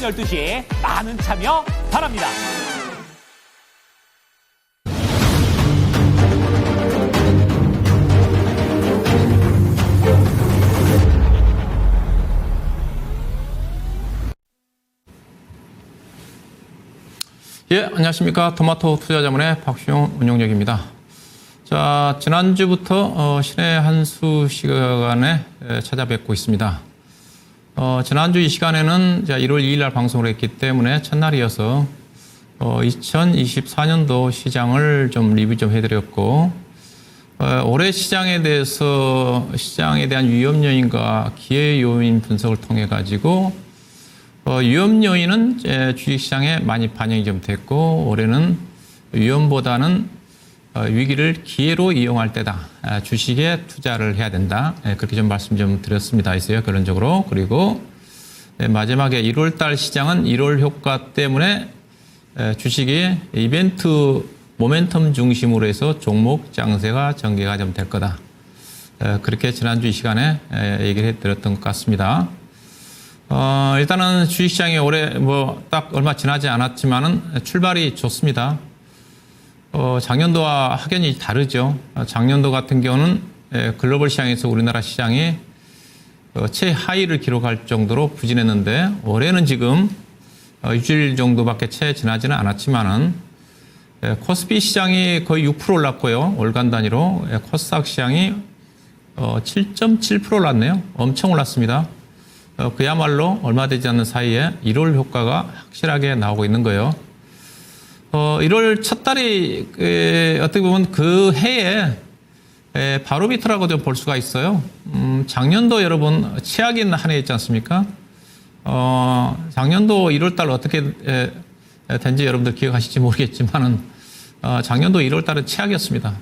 12시 많은 참여 바랍니다. 예, 안녕하십니까. 토마토 투자자문의 박수용 운용력입니다. 자, 지난주부터 신의 한수 시간에 찾아뵙고 있습니다. 지난주 이 시간에는 1월 2일 날 방송을 했기 때문에 첫날이어서 2024년도 시장을 좀 리뷰 좀 해드렸고, 올해 시장에 대해서 시장에 대한 위험 요인과 기회 요인 분석을 통해 가지고 위험 요인은 주식시장에 많이 반영이 좀 됐고, 올해는 위험보다는 위기를 기회로 이용할 때다. 주식에 투자를 해야 된다. 그렇게 좀 말씀 좀 드렸습니다. 있어요. 결론적으로. 그리고 마지막에 1월달 시장은 1월 효과 때문에 주식이 이벤트 모멘텀 중심으로 해서 종목 장세가 전개가 좀 될 거다. 그렇게 지난주 이 시간에 얘기를 해드렸던 것 같습니다. 일단은 주식시장이 올해 딱 얼마 지나지 않았지만은 출발이 좋습니다. 작년도와 확연히 다르죠. 작년도 같은 경우는 글로벌 시장에서 우리나라 시장이 최하위를 기록할 정도로 부진했는데, 올해는 지금 일주일 정도밖에 채 지나지는 않았지만은 코스피 시장이 거의 6% 올랐고요. 월간 단위로 코스닥 시장이 7.7% 올랐네요. 엄청 올랐습니다. 그야말로 얼마 되지 않는 사이에 1월 효과가 확실하게 나오고 있는 거예요. 1월 첫 달이 어떻게 보면 그 해에 바로미터라고 좀 볼 수가 있어요. 작년도 여러분 최악인 한 해였지 않습니까? 작년도 1월 달 어떻게 된지 여러분들 기억하실지 모르겠지만은 작년도 1월 달은 최악이었습니다.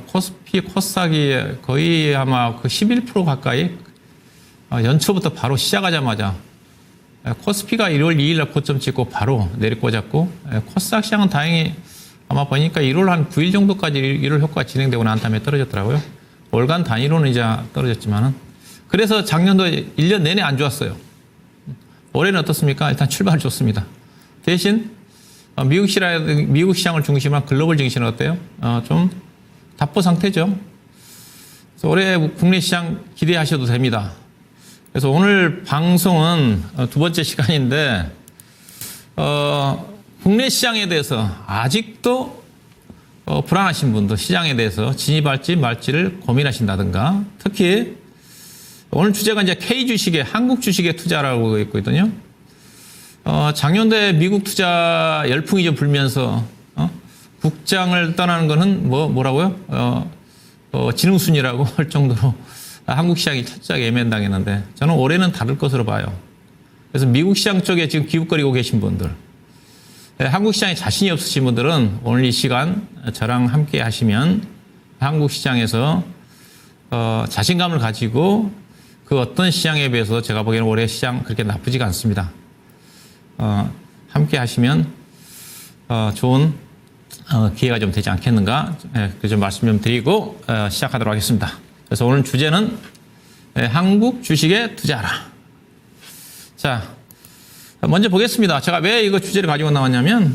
코스피, 코스닥이 거의 아마 그 11% 가까이 연초부터 바로 시작하자마자 코스피가 1월 2일 날 고점 찍고 바로 내리꽂았고, 코스닥 시장은 다행히 아마 보니까 1월 한 9일 정도까지 1월 효과가 진행되고 난 다음에 떨어졌더라고요. 월간 단위로는 이제 떨어졌지만은. 그래서 작년도 1년 내내 안 좋았어요. 올해는 어떻습니까? 일단 출발 좋습니다. 대신 미국 시장을 중심으로 한 글로벌 증시는 어때요? 좀 답보 상태죠. 그래서 올해 국내 시장 기대하셔도 됩니다. 그래서 오늘 방송은 두 번째 시간인데, 국내 시장에 대해서 아직도 불안하신 분들, 시장에 대해서 진입할지 말지를 고민하신다든가, 특히 오늘 주제가 이제 K 주식에, 한국 주식에 투자라고 있거든요. 작년도에 미국 투자 열풍이 좀 불면서, 국장을 떠나는 거는 뭐라고요? 지능순이라고 할 정도로 한국 시장이 철저하게 예매당했는데, 저는 올해는 다를 것으로 봐요. 그래서 미국 시장 쪽에 지금 기웃거리고 계신 분들, 한국 시장에 자신이 없으신 분들은 오늘 이 시간 저랑 함께 하시면 한국 시장에서 자신감을 가지고 그 어떤 시장에 비해서 제가 보기에는 올해 시장 그렇게 나쁘지가 않습니다. 함께 하시면 좋은 기회가 좀 되지 않겠는가, 그 좀 말씀 좀 드리고 시작하도록 하겠습니다. 그래서 오늘 주제는 한국 주식에 투자하라. 자, 먼저 보겠습니다. 제가 왜 이거 주제를 가지고 나왔냐면,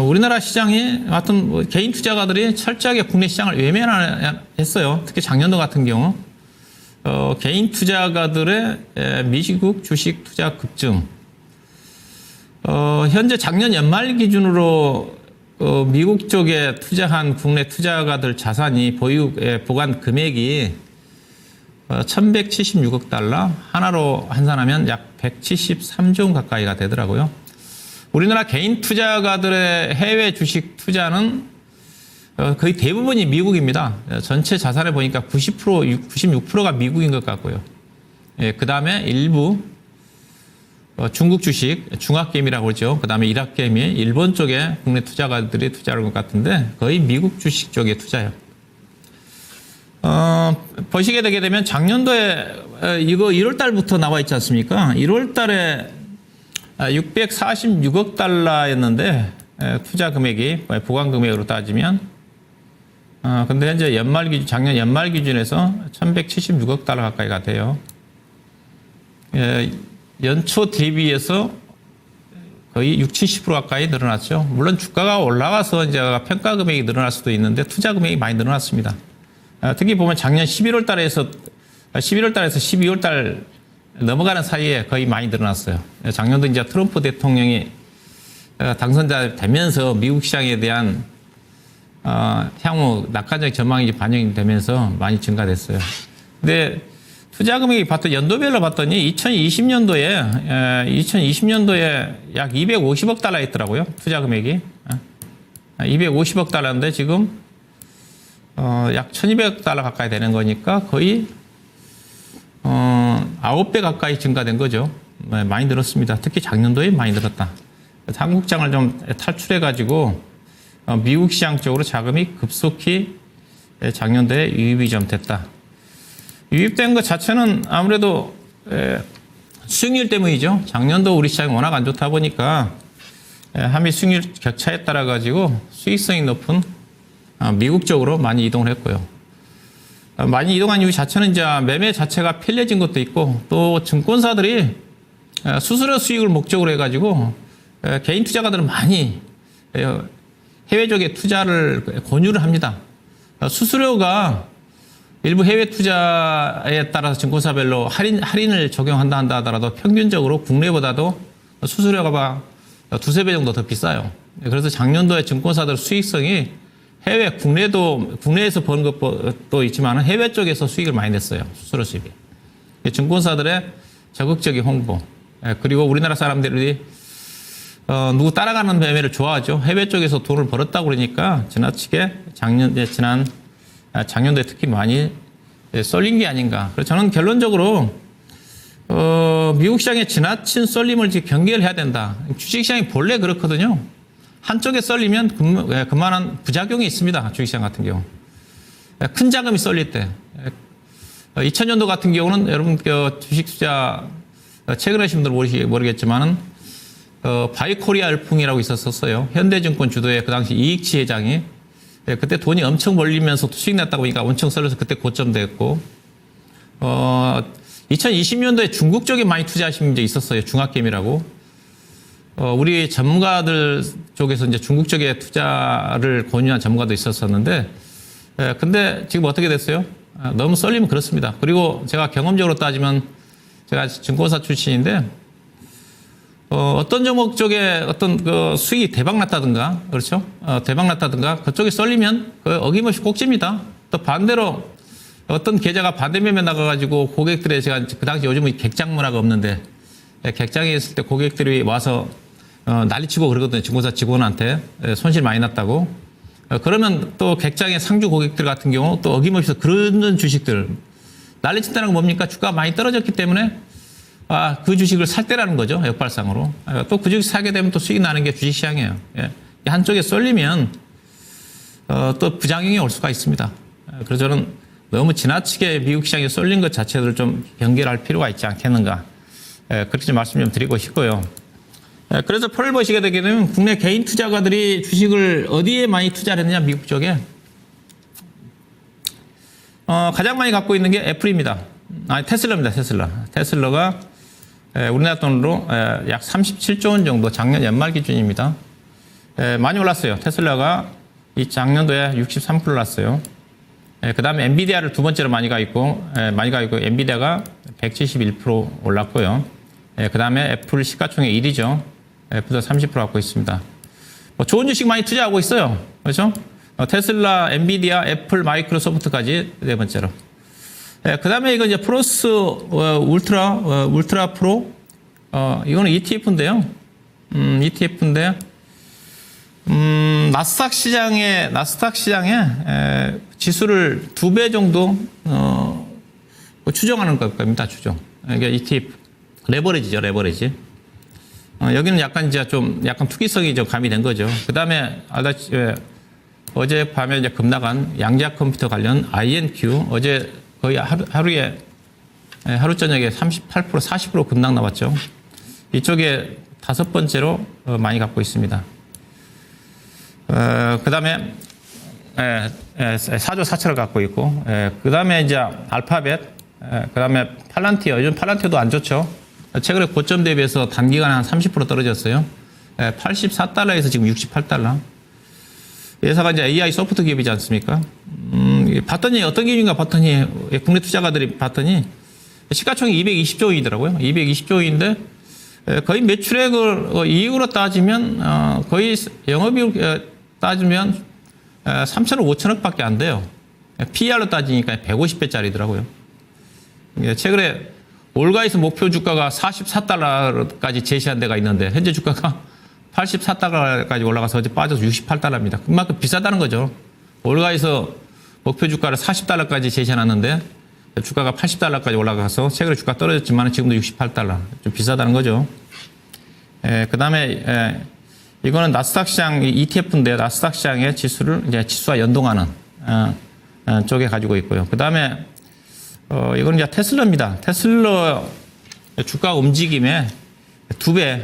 우리나라 시장이 하여튼 개인 투자가들이 철저하게 국내 시장을 외면했어요. 특히 작년도 같은 경우 개인 투자가들의 미국 주식 투자 급증. 현재 작년 연말 기준으로 미국 쪽에 투자한 국내 투자가들 자산이 보관 금액이 1176억 달러, 하나로 환산하면 약 173조 원 가까이가 되더라고요. 우리나라 개인 투자가들의 해외 주식 투자는 거의 대부분이 미국입니다. 전체 자산에 보니까 90%, 96%가 미국인 것 같고요. 그 다음에 일부 중국 주식, 중학개미라고 그러죠. 그 다음에 일학개미, 일본 쪽에 국내 투자가들이 투자하는 것 같은데 거의 미국 주식 쪽에 투자해요. 보시게 되게 되면 작년도에 이거 1월 달부터 나와 있지 않습니까? 1월 달에 646억 달러였는데 투자 금액이 보관 금액으로 따지면 근데 현재 작년 연말 기준에서 1176억 달러 가까이가 돼요. 연초 대비해서 거의 60, 70% 가까이 늘어났죠. 물론 주가가 올라가서 이제 평가 금액이 늘어날 수도 있는데 투자 금액이 많이 늘어났습니다. 특히 보면 작년 11월 달에서 12월 달 넘어가는 사이에 거의 많이 늘어났어요. 작년도 이제 트럼프 대통령이 당선자 되면서 미국 시장에 대한 향후 낙관적 전망이 반영이 되면서 많이 증가됐어요. 근데 투자 금액이 연도별로 봤더니 2020년도에 약 250억 달러 있더라고요. 투자 금액이. 250억 달러인데 지금 약 1200억 달러 가까이 되는 거니까 거의 9배 가까이 증가된 거죠. 많이 늘었습니다. 특히 작년도에 많이 늘었다. 한국장을 좀 탈출해가지고 미국 시장 쪽으로 자금이 급속히 작년도에 유입이 좀 됐다. 유입된 것 자체는 아무래도 수익률 때문이죠. 작년도 우리 시장이 워낙 안 좋다 보니까 한미 수익률 격차에 따라 가지고 수익성이 높은 미국 쪽으로 많이 이동을 했고요. 많이 이동한 이유 자체는 이제 매매 자체가 편리해진 것도 있고 또 증권사들이 수수료 수익을 목적으로 해가지고 개인 투자가들은 많이 해외 쪽에 투자를 권유를 합니다. 수수료가 일부 해외 투자에 따라서 증권사별로 할인을 적용한다 하더라도 평균적으로 국내보다도 수수료가 두세 배 정도 더 비싸요. 그래서 작년도에 증권사들 수익성이 국내에서 버는 것도 있지만 해외 쪽에서 수익을 많이 냈어요. 수수료 수익이. 증권사들의 적극적인 홍보. 그리고 우리나라 사람들이 누구 따라가는 매매를 좋아하죠. 해외 쪽에서 돈을 벌었다고 그러니까 지나치게 작년도에 특히 많이 쏠린 게 아닌가. 그래서 저는 결론적으로 미국 시장에 지나친 쏠림을 경계를 해야 된다. 주식시장이 본래 그렇거든요. 한쪽에 쏠리면 그만한 부작용이 있습니다. 주식시장 같은 경우. 큰 자금이 쏠릴 때. 2000년도 같은 경우는 여러분 주식 투자 최근에 하신 분들 모르겠지만은 바이코리아 열풍이라고 있었어요. 현대증권 주도의 그 당시 이익치 회장이 그때 돈이 엄청 벌리면서 수익 났다고 보니까 엄청 쏠려서 그때 고점 됐고 2020년도에 중국 쪽에 많이 투자하신 분이 있었어요. 중학개미라고. 우리 전문가들 쪽에서 이제 중국 쪽에 투자를 권유한 전문가도 있었었는데 근데 지금 어떻게 됐어요? 너무 쏠리면 그렇습니다. 그리고 제가 경험적으로 따지면 제가 증권사 출신인데 어떤 종목 쪽에 어떤 그 수익이 대박 났다든가, 그렇죠? 대박 났다든가, 그쪽에 쏠리면 어김없이 꼭집니다. 또 반대로 어떤 계좌가 반대 매매 나가가지고 고객들의 제가 그 당시 요즘은 객장 문화가 없는데 객장에 있을 때 고객들이 와서 난리치고 그러거든요. 증권사 직원한테 손실 많이 났다고. 그러면 또 객장의 상주 고객들 같은 경우 또 어김없이 그런 주식들 난리친다는 건 뭡니까? 주가가 많이 떨어졌기 때문에 그 주식을 살 때라는 거죠. 역발상으로. 또 그 주식 사게 되면 또 수익이 나는 게 주식시장이에요. 한쪽에 쏠리면 또 부작용이 올 수가 있습니다. 그래서 저는 너무 지나치게 미국 시장에 쏠린 것 자체를 좀 경계할 필요가 있지 않겠는가. 그렇게 좀 말씀 좀 드리고 싶고요. 그래서 표를 보시게 되게 되면 국내 개인 투자가들이 주식을 어디에 많이 투자를 했느냐, 미국 쪽에. 가장 많이 갖고 있는 게 애플입니다. 테슬라입니다, 테슬라. 테슬라가 우리나라 돈으로 약 37조 원 정도 작년 연말 기준입니다. 많이 올랐어요. 테슬라가 이 작년도에 63% 올랐어요. 그 다음에 엔비디아를 두 번째로 많이 가 있고 엔비디아가 171% 올랐고요. 그 다음에 애플 시가총액 1위죠. 애플도 30% 갖고 있습니다. 좋은 주식 많이 투자하고 있어요. 그렇죠? 테슬라, 엔비디아, 애플, 마이크로소프트까지 네 번째로. 그 다음에 이거 이제 프로스 울트라 프로. 이거는 ETF인데요. ETF인데, 나스닥 시장에 지수를 2배 정도, 추정하는 겁니다. 추정. 이게 ETF. 레버리지죠, 레버리지. 여기는 약간 투기성이 좀 가미된 거죠. 그 다음에, 어젯밤에 이제 급락한 양자 컴퓨터 관련 INQ. 어제 거의 하루 저녁에 38%, 40% 급락 나왔죠. 이쪽에 다섯 번째로 많이 갖고 있습니다. 그 다음에, 4조 4천을 갖고 있고, 그 다음에 이제 알파벳, 그 다음에 팔란티어. 요즘 팔란티어도 안 좋죠. 최근에 고점 대비해서 단기간에 한 30% 떨어졌어요. 84달러에서 지금 68달러. 회사가 이제 AI 소프트 기업이지 않습니까? 봤더니 어떤 기업인가 봤더니 국내 투자가들이 봤더니 시가총액이 220조 원이더라고요. 220조 원인데 거의 매출액을 이익으로 따지면 거의 영업이익 따지면 3천억 5천억밖에 안 돼요. PER로 따지니까 150배짜리더라고요. 최근에 올가에서 목표 주가가 44달러까지 제시한 데가 있는데 현재 주가가 84달러까지 올라가서 어제 빠져서 68달러입니다. 그만큼 비싸다는 거죠. 올가에서 목표 주가를 40달러까지 제시해놨는데 주가가 80달러까지 올라가서 최근에 주가 떨어졌지만 지금도 68달러. 좀 비싸다는 거죠. 그 다음에 이거는 나스닥 시장 ETF인데 나스닥 시장의 지수를 이제 지수와 연동하는 쪽에 가지고 있고요. 그 다음에 이건 이제 테슬라입니다. 테슬라 주가 움직임에 두 배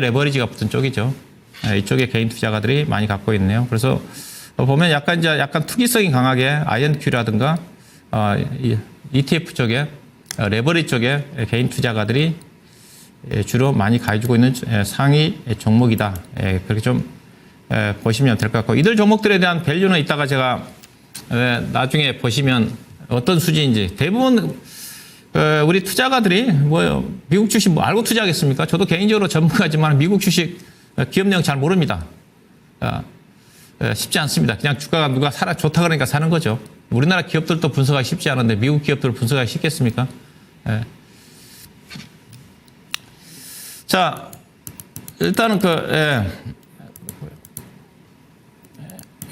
레버리지가 붙은 쪽이죠. 이쪽에 개인 투자가들이 많이 갖고 있네요. 그래서 보면 약간 투기성이 강하게 INQ라든가 ETF 쪽에 레버리지 쪽에 개인 투자가들이 주로 많이 가지고 있는 상위 종목이다. 그렇게 좀 보시면 될 것 같고 이들 종목들에 대한 밸류는 이따가 제가 나중에 보시면 어떤 수준인지 대부분 우리 투자가들이 미국 주식 알고 투자하겠습니까? 저도 개인적으로 전문가지만 미국 주식 기업 내용 잘 모릅니다. 쉽지 않습니다. 그냥 주가가 누가 좋다 그러니까 사는 거죠. 우리나라 기업들도 분석하기 쉽지 않은데 미국 기업들을 분석하기 쉽겠습니까? 자, 일단은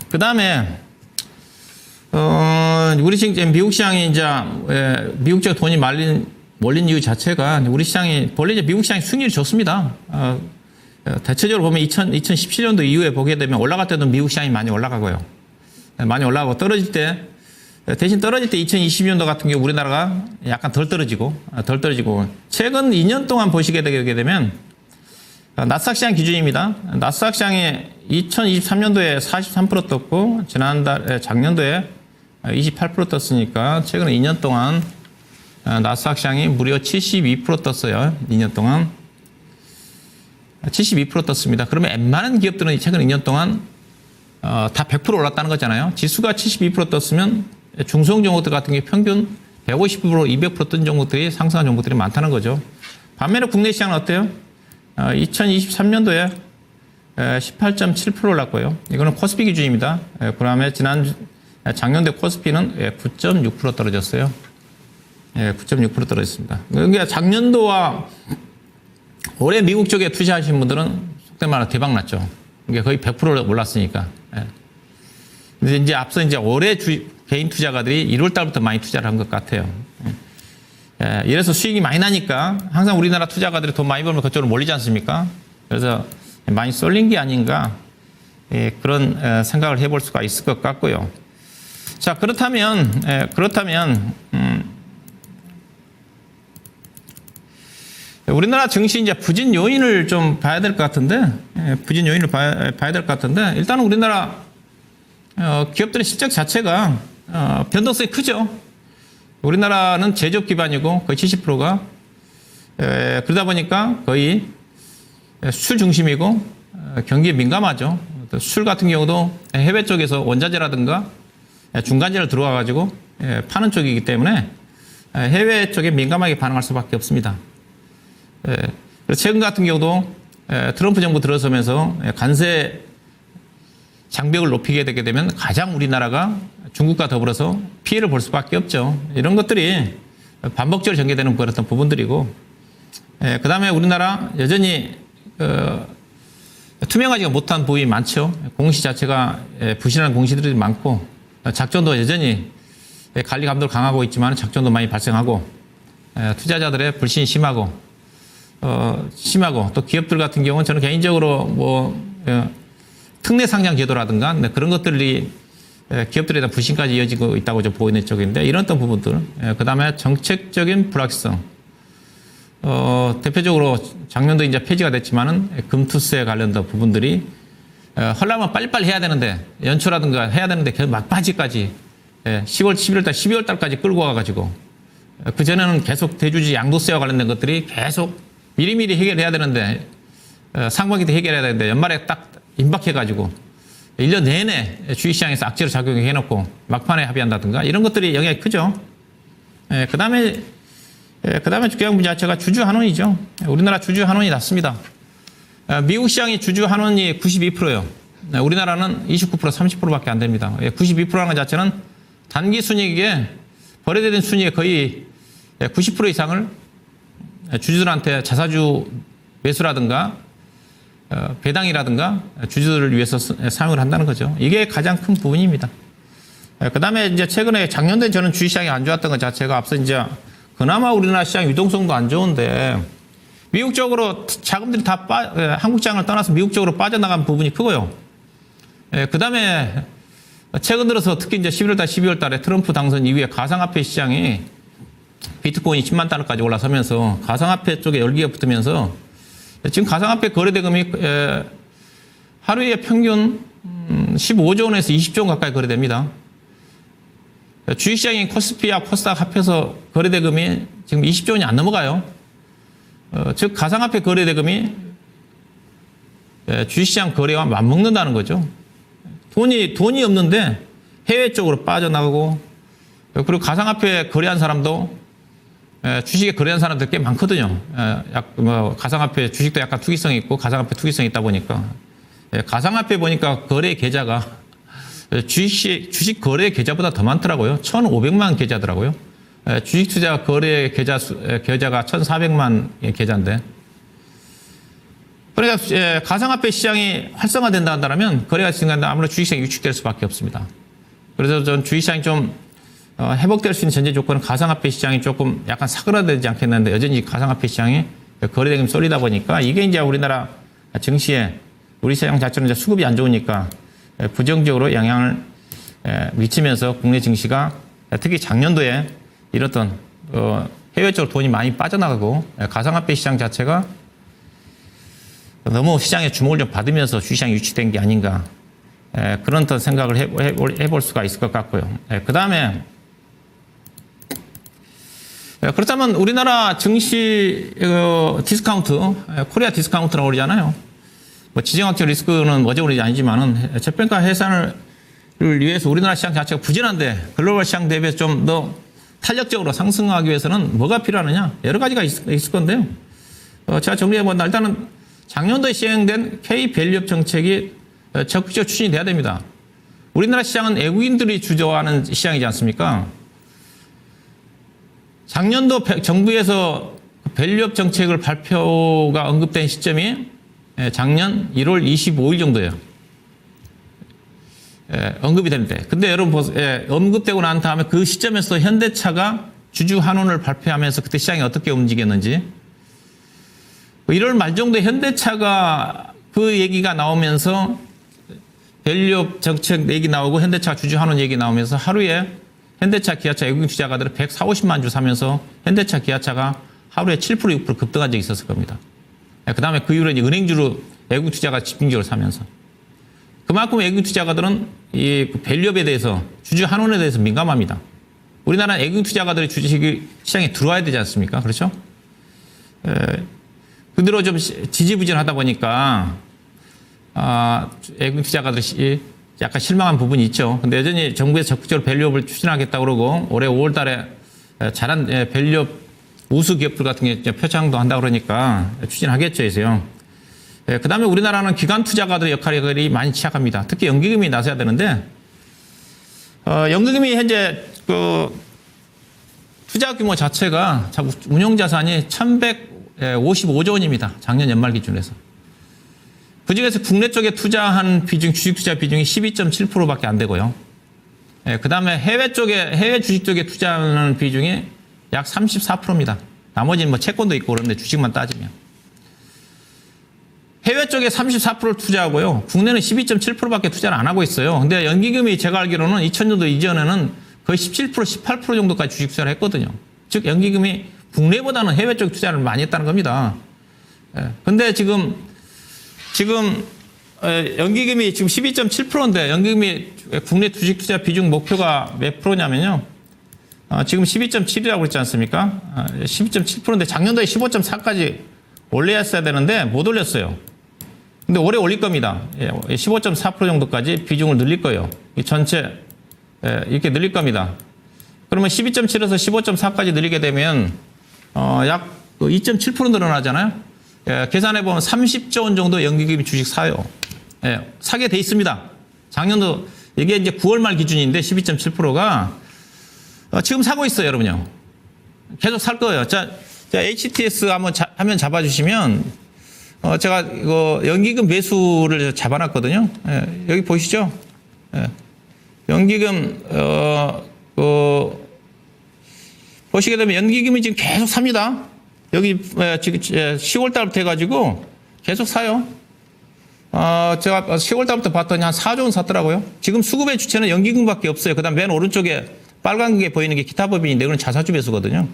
그 다음에 우리 지금 미국 시장이 이제 미국 쪽 돈이 몰린 이유 자체가 우리 시장이 원래 이제 미국 시장이 수익률이 좋습니다. 대체적으로 보면 2017년도 이후에 보게 되면 올라갈 때도 미국 시장이 많이 올라가고요. 많이 올라가고 대신 떨어질 때 2020년도 같은 경우 우리나라가 약간 덜 떨어지고 최근 2년 동안 보시게 되게 되면 나스닥 시장 기준입니다. 나스닥 시장이 2023년도에 43% 떴고 작년도에 28% 떴으니까 최근 2년 동안 나스닥 시장이 무려 72% 떴어요. 2년 동안 72% 떴습니다. 그러면 웬만한 기업들은 최근 2년 동안 다 100% 올랐다는 거잖아요. 지수가 72% 떴으면 중소형 종목들 같은 게 평균 150%, 200% 뜬 종목들이 상승한 종목들이 많다는 거죠. 반면에 국내 시장은 어때요? 2023년도에 18.7% 올랐고요. 이거는 코스피 기준입니다. 그다음에 작년도에 코스피는 9.6% 떨어졌어요. 9.6% 떨어졌습니다. 그러니까 작년도와 올해 미국 쪽에 투자하신 분들은 속된 말로 대박 났죠. 이게 거의 100% 올랐으니까. 근데 이제 앞서 올해 개인 투자가들이 1월 달부터 많이 투자를 한 것 같아요. 이래서 수익이 많이 나니까 항상 우리나라 투자가들이 돈 많이 벌면 그쪽으로 몰리지 않습니까? 그래서 많이 쏠린 게 아닌가 그런 생각을 해볼 수가 있을 것 같고요. 자, 그렇다면 우리나라 증시 이제 부진 요인을 좀 봐야 될 것 같은데, 봐야 될 것 같은데, 일단은 우리나라 기업들의 실적 자체가 변동성이 크죠. 우리나라는 제조업 기반이고 거의 70%가 그러다 보니까 거의 수출 중심이고 경기에 민감하죠. 수출 같은 경우도 해외 쪽에서 원자재라든가 중간재를 들어와 가지고 파는 쪽이기 때문에 해외 쪽에 민감하게 반응할 수밖에 없습니다. 최근 같은 경우도 트럼프 정부 들어서면서 관세 장벽을 높이게 되게 되면 가장 우리나라가 중국과 더불어서 피해를 볼 수밖에 없죠. 이런 것들이 반복적으로 전개되는 그런 부분들이고, 그 다음에 우리나라 여전히 투명하지가 못한 부분이 많죠. 공시 자체가 부실한 공시들이 많고, 작전도 여전히 관리 감독을 강하고 있지만 작전도 많이 발생하고, 투자자들의 불신이 심하고 또 기업들 같은 경우는 저는 개인적으로 특례 상장 제도라든가 그런 것들이 기업들에 대한 불신까지 이어지고 있다고 좀 보이는 쪽인데, 이런 어떤 부분들, 그 다음에 정책적인 불확실성, 대표적으로 작년도 이제 폐지가 됐지만은 금투세 관련된 부분들이 하려면 빨리빨리 해야 되는데 연초라든가 해야 되는데 계속 막바지까지 10월, 11월 달, 12월 달까지 끌고 와가지고 그전에는 계속 대주주 양도세와 관련된 것들이 계속 미리미리 해결해야 되는데 상반기 때 해결해야 되는데 연말에 딱 임박해가지고 1년 내내 주식시장에서 악재로 작용해놓고 막판에 합의한다든가 이런 것들이 영향이 크죠. 그 다음에 중요한 문제 자체가 주주 환원이죠. 우리나라 주주 환원이 낮습니다. 미국 시장이 주주 환원이 92%예요. 우리나라는 29% 30%밖에 안 됩니다. 92%라는 것 자체는 단기 순이익에 거래되는 순이익의 거의 90% 이상을 주주들한테 자사주 매수라든가 배당이라든가 주주들을 위해서 사용을 한다는 거죠. 이게 가장 큰 부분입니다. 그 다음에 이제 최근에 작년에 저는 주식시장이 안 좋았던 것 자체가 앞서 이제 그나마 우리나라 시장 유동성도 안 좋은데 미국 쪽으로 자금들이 다 한국 시장을 떠나서 미국 쪽으로 빠져나간 부분이 크고요. 그 다음에 최근 들어서 특히 이제 11월 달, 12월 달에 트럼프 당선 이후에 가상화폐 시장이 비트코인이 10만 달러까지 올라서면서 가상화폐 쪽에 열기가 붙으면서 지금 가상화폐 거래대금이 하루에 평균 15조 원에서 20조 원 가까이 거래됩니다. 주식시장인 코스피와 코스닥 합해서 거래대금이 지금 20조 원이 안 넘어가요. 즉 가상화폐 거래대금이 주식시장 거래와 맞먹는다는 거죠. 돈이 없는데 해외 쪽으로 빠져나가고 그리고 가상화폐 거래한 사람도 주식에 거래한 사람들 꽤 많거든요. 가상화폐 주식도 약간 투기성이 있고 가상화폐 투기성이 있다 보니까 가상화폐 보니까 거래 계좌가 주식 거래 계좌보다 더 많더라고요. 1,500만 계좌더라고요. 주식 투자 거래 계좌가 1,400만 계좌인데. 그러니까 가상화폐 시장이 활성화된다 한다면 거래가 증가한다 아무래도 주식시장이 위축될 수밖에 없습니다. 그래서 전 주식시장이 좀 회복될 수 있는 전제 조건은 가상화폐 시장이 조금 약간 사그라들지 않겠는데 여전히 가상화폐 시장이 거래대금이 쏠리다 보니까 이게 이제 우리나라 증시에 우리 시장 자체는 이제 수급이 안 좋으니까 부정적으로 영향을 미치면서 국내 증시가 특히 작년도에 이렇던 해외 쪽으로 돈이 많이 빠져나가고 가상화폐 시장 자체가 너무 시장의 주목을 좀 받으면서 주시장이 유치된 게 아닌가 그런 어떤 생각을 해볼 수가 있을 것 같고요. 그 다음에 그렇다면 우리나라 증시 디스카운트, 코리아 디스카운트라고 그러잖아요. 뭐 지정학적 리스크는 어제오늘이 아니지만은 저평가 해산을 위해서 우리나라 시장 자체가 부진한데 글로벌 시장 대비해서 좀 더 탄력적으로 상승하기 위해서는 뭐가 필요하느냐 여러 가지가 있을 건데요. 제가 정리해본다. 일단은 작년도에 시행된 K-밸류업 정책이 적극적으로 추진이 돼야 됩니다. 우리나라 시장은 외국인들이 주도하는 시장이지 않습니까? 작년도 정부에서 밸류업 정책을 발표가 언급된 시점이 작년 1월 25일 정도예요. 언급이 됩니다. 근데 여러분 보세요. 언급되고 난 다음에 그 시점에서 현대차가 주주 환원을 발표하면서 그때 시장이 어떻게 움직였는지 1월 말 정도에 현대차가 그 얘기가 나오면서 밸류업 정책 얘기 나오고 현대차 주주 환원 얘기 나오면서 하루에 현대차, 기아차 외국인 투자가들은 140만 주 사면서 현대차, 기아차가 하루에 7% 6% 급등한 적이 있었을 겁니다. 그 다음에 그 이후로 이제 은행주로 외국인 투자가 집중적으로 사면서 그만큼 외국인 투자가들은 이 밸류업에 대해서 주주 환원에 대해서 민감합니다. 우리나라 외국인 투자가들이 주식 시장에 들어와야 되지 않습니까? 그렇죠? 그대로 좀 지지부진하다 보니까 외국인 투자가들이 약간 실망한 부분이 있죠. 근데 여전히 정부에서 적극적으로 밸류업을 추진하겠다고 그러고 올해 5월 달에 잘한 밸류업 우수 기업들 같은 게 표창도 한다고 그러니까 추진하겠죠, 이제요. 그 다음에 우리나라는 기관 투자가들의 역할이 많이 취약합니다. 특히 연기금이 나서야 되는데, 연기금이 현재 투자 규모 자체가 운용자산이 1,155조 원입니다. 작년 연말 기준에서. 그 중에서 국내 쪽에 투자한 비중, 주식 투자 비중이 12.7%밖에 안 되고요. 그 다음에 해외 주식 쪽에 투자하는 비중이 약 34%입니다. 나머지는 뭐 채권도 있고 그런데 주식만 따지면. 해외 쪽에 34%를 투자하고요. 국내는 12.7%밖에 투자를 안 하고 있어요. 근데 연기금이 제가 알기로는 2000년도 이전에는 거의 17%, 18% 정도까지 주식 투자를 했거든요. 즉, 연기금이 국내보다는 해외 쪽 투자를 많이 했다는 겁니다. 근데 지금 연기금이 지금 12.7%인데 연기금이 국내 주식 투자 비중 목표가 몇 프로냐면요. 지금 12.7이라고 그랬지 않습니까? 12.7%인데 작년도에 15.4까지 올려야 되는데 못 올렸어요. 근데 올해 올릴 겁니다. 15.4% 정도까지 비중을 늘릴 거예요. 이 전체 이렇게 늘릴 겁니다. 그러면 12.7에서 15.4까지 늘리게 되면 약 2.7% 늘어나잖아요. 계산해 보면 30조 원 정도 연기금 주식 사요. 사게 돼 있습니다. 작년도 이게 이제 9월 말 기준인데 12.7%가 지금 사고 있어요, 여러분요. 계속 살 거예요. 자, HTS 한번 화면 잡아주시면 제가 이거 연기금 매수를 잡아놨거든요. 여기 보시죠. 연기금 보시게 되면 연기금이 지금 계속 삽니다. 여기 지금 10월 달부터 해가지고 계속 사요. 제가 10월 달부터 봤더니 한 4조 원 샀더라고요. 지금 수급의 주체는 연기금밖에 없어요. 그다음 맨 오른쪽에 빨간 게 보이는 게 기타 법인인데 그건 자사주 배수거든요.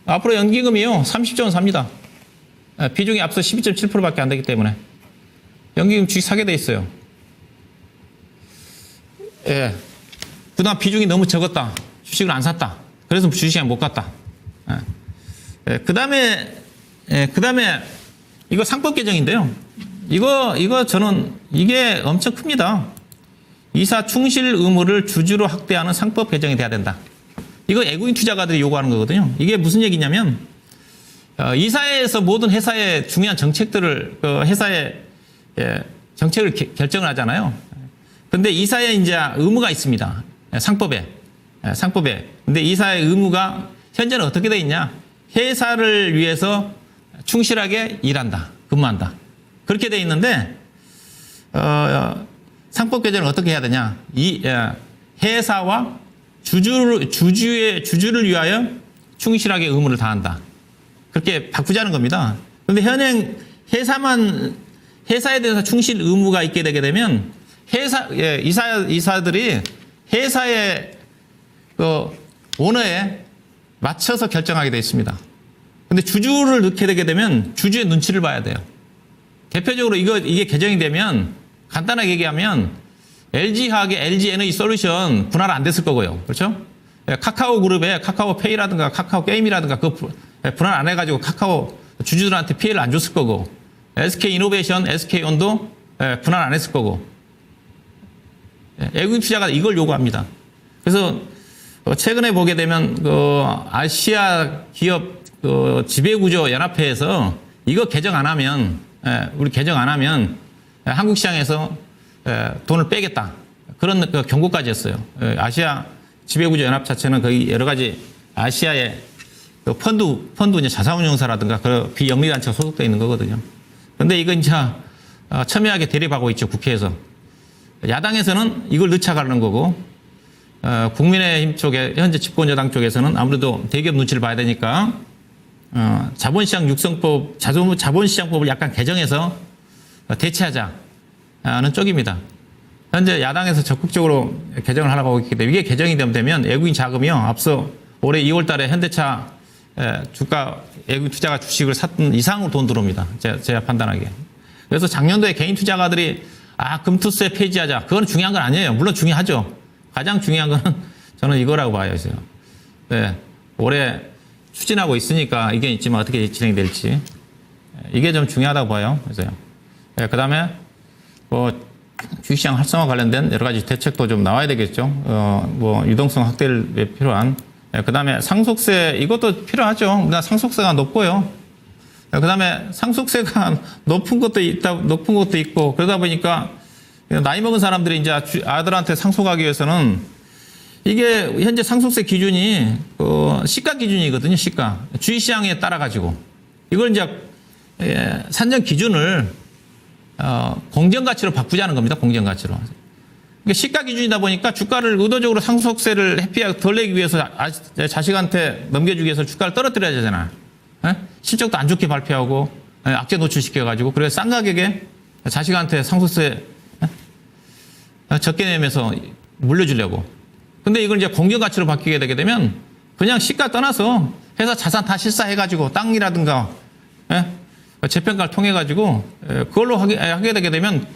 앞으로 연기금이요 30조 원 삽니다. 비중이 앞서 12.7%밖에 안 되기 때문에 연기금 주식 사게 돼 있어요. 그동안 비중이 너무 적었다. 주식을 안 샀다. 그래서 주식시장 못 갔다. 그다음에 이거 상법 개정인데요. 이거 저는 이게 엄청 큽니다. 이사 충실 의무를 주주로 확대하는 상법 개정이 돼야 된다. 이거 외국인 투자가들이 요구하는 거거든요. 이게 무슨 얘기냐면 이사회에서 모든 회사의 중요한 정책들을 회사의 정책을 결정을 하잖아요. 근데 이사에 이제 의무가 있습니다. 상법에. 근데 이사의 의무가 현재는 어떻게 돼 있냐? 회사를 위해서 충실하게 일한다. 근무한다. 그렇게 돼 있는데 상법 개정을 어떻게 해야 되냐? 회사와 주주를 위하여 충실하게 의무를 다한다. 그렇게 바꾸자는 겁니다. 그런데 현행 회사에 대해서 충실 의무가 있게 되게 되면 이사들이 회사의 오너에 맞춰서 결정하게 되어 있습니다. 근데 주주를 넣게 되게 되면 주주의 눈치를 봐야 돼요. 대표적으로 이게 개정이 되면 간단하게 얘기하면 LG화학의 LG에너지솔루션 분할 안 됐을 거고요. 그렇죠? 카카오 그룹의 카카오페이라든가 카카오 게임이라든가 그 분할 안 해가지고 카카오 주주들한테 피해를 안 줬을 거고 SK이노베이션, SK온도 분할 안 했을 거고 외국인 투자가 이걸 요구합니다. 그래서 최근에 보게 되면 아시아 기업 지배구조 연합회에서 이거 개정 안 하면 한국 시장에서 돈을 빼겠다. 그런 경고까지 했어요. 아시아 지배구조 연합 자체는 거의 여러 가지 아시아의 펀드 이제 자산운용사라든가 그 비영리단체가 소속되어 있는 거거든요. 근데 이거 이제 첨예하게 대립하고 있죠, 국회에서. 야당에서는 이걸 넣자 가는 거고, 국민의힘 쪽에, 현재 집권여당 쪽에서는 아무래도 대기업 눈치를 봐야 되니까, 자본시장 육성법, 자본시장법을 약간 개정해서 대체하자는 쪽입니다. 현재 야당에서 적극적으로 개정을 하려고 하고 있기 때문에 이게 개정이 되면 외국인 자금이요. 앞서 올해 2월 달에 현대차 주가 외국인 투자가 주식을 샀던 이상으로 돈 들어옵니다. 제가 판단하기에. 그래서 작년도에 개인 투자가들이 금투세 폐지하자. 그건 중요한 건 아니에요. 물론 중요하죠. 가장 중요한 건 저는 이거라고 봐요. 네. 올해 추진하고 있으니까 이게 있지만 어떻게 진행될지. 이게 좀 중요하다고 봐요. 그래서요. 네, 그 다음에 주식시장 활성화 관련된 여러 가지 대책도 좀 나와야 되겠죠. 유동성 확대를 필요한. 그 다음에 상속세, 이것도 필요하죠. 상속세가 높고요. 그 다음에 상속세가 높은 것도 있고, 그러다 보니까 나이 먹은 사람들이 이제 아들한테 상속하기 위해서는 이게 현재 상속세 기준이 시가 기준이거든요. 시가. 주식시장에 따라가지고. 이걸 이제 산정 기준을 공정가치로 바꾸자는 겁니다. 공정가치로. 그러니까 시가 기준이다 보니까 주가를 의도적으로 상속세를 덜 내기 위해서 자식한테 넘겨주기 위해서 주가를 떨어뜨려야 되잖아요. 실적도 안 좋게 발표하고 악재 노출시켜가지고 그래서 싼 가격에 자식한테 상속세 적게 내면서 물려주려고. 근데 이걸 이제 공정가치로 바뀌게 되게 되면 그냥 시가 떠나서 회사 자산 다 실사해가지고 땅이라든가 재평가를 통해가지고 그걸로 하게 되게 되면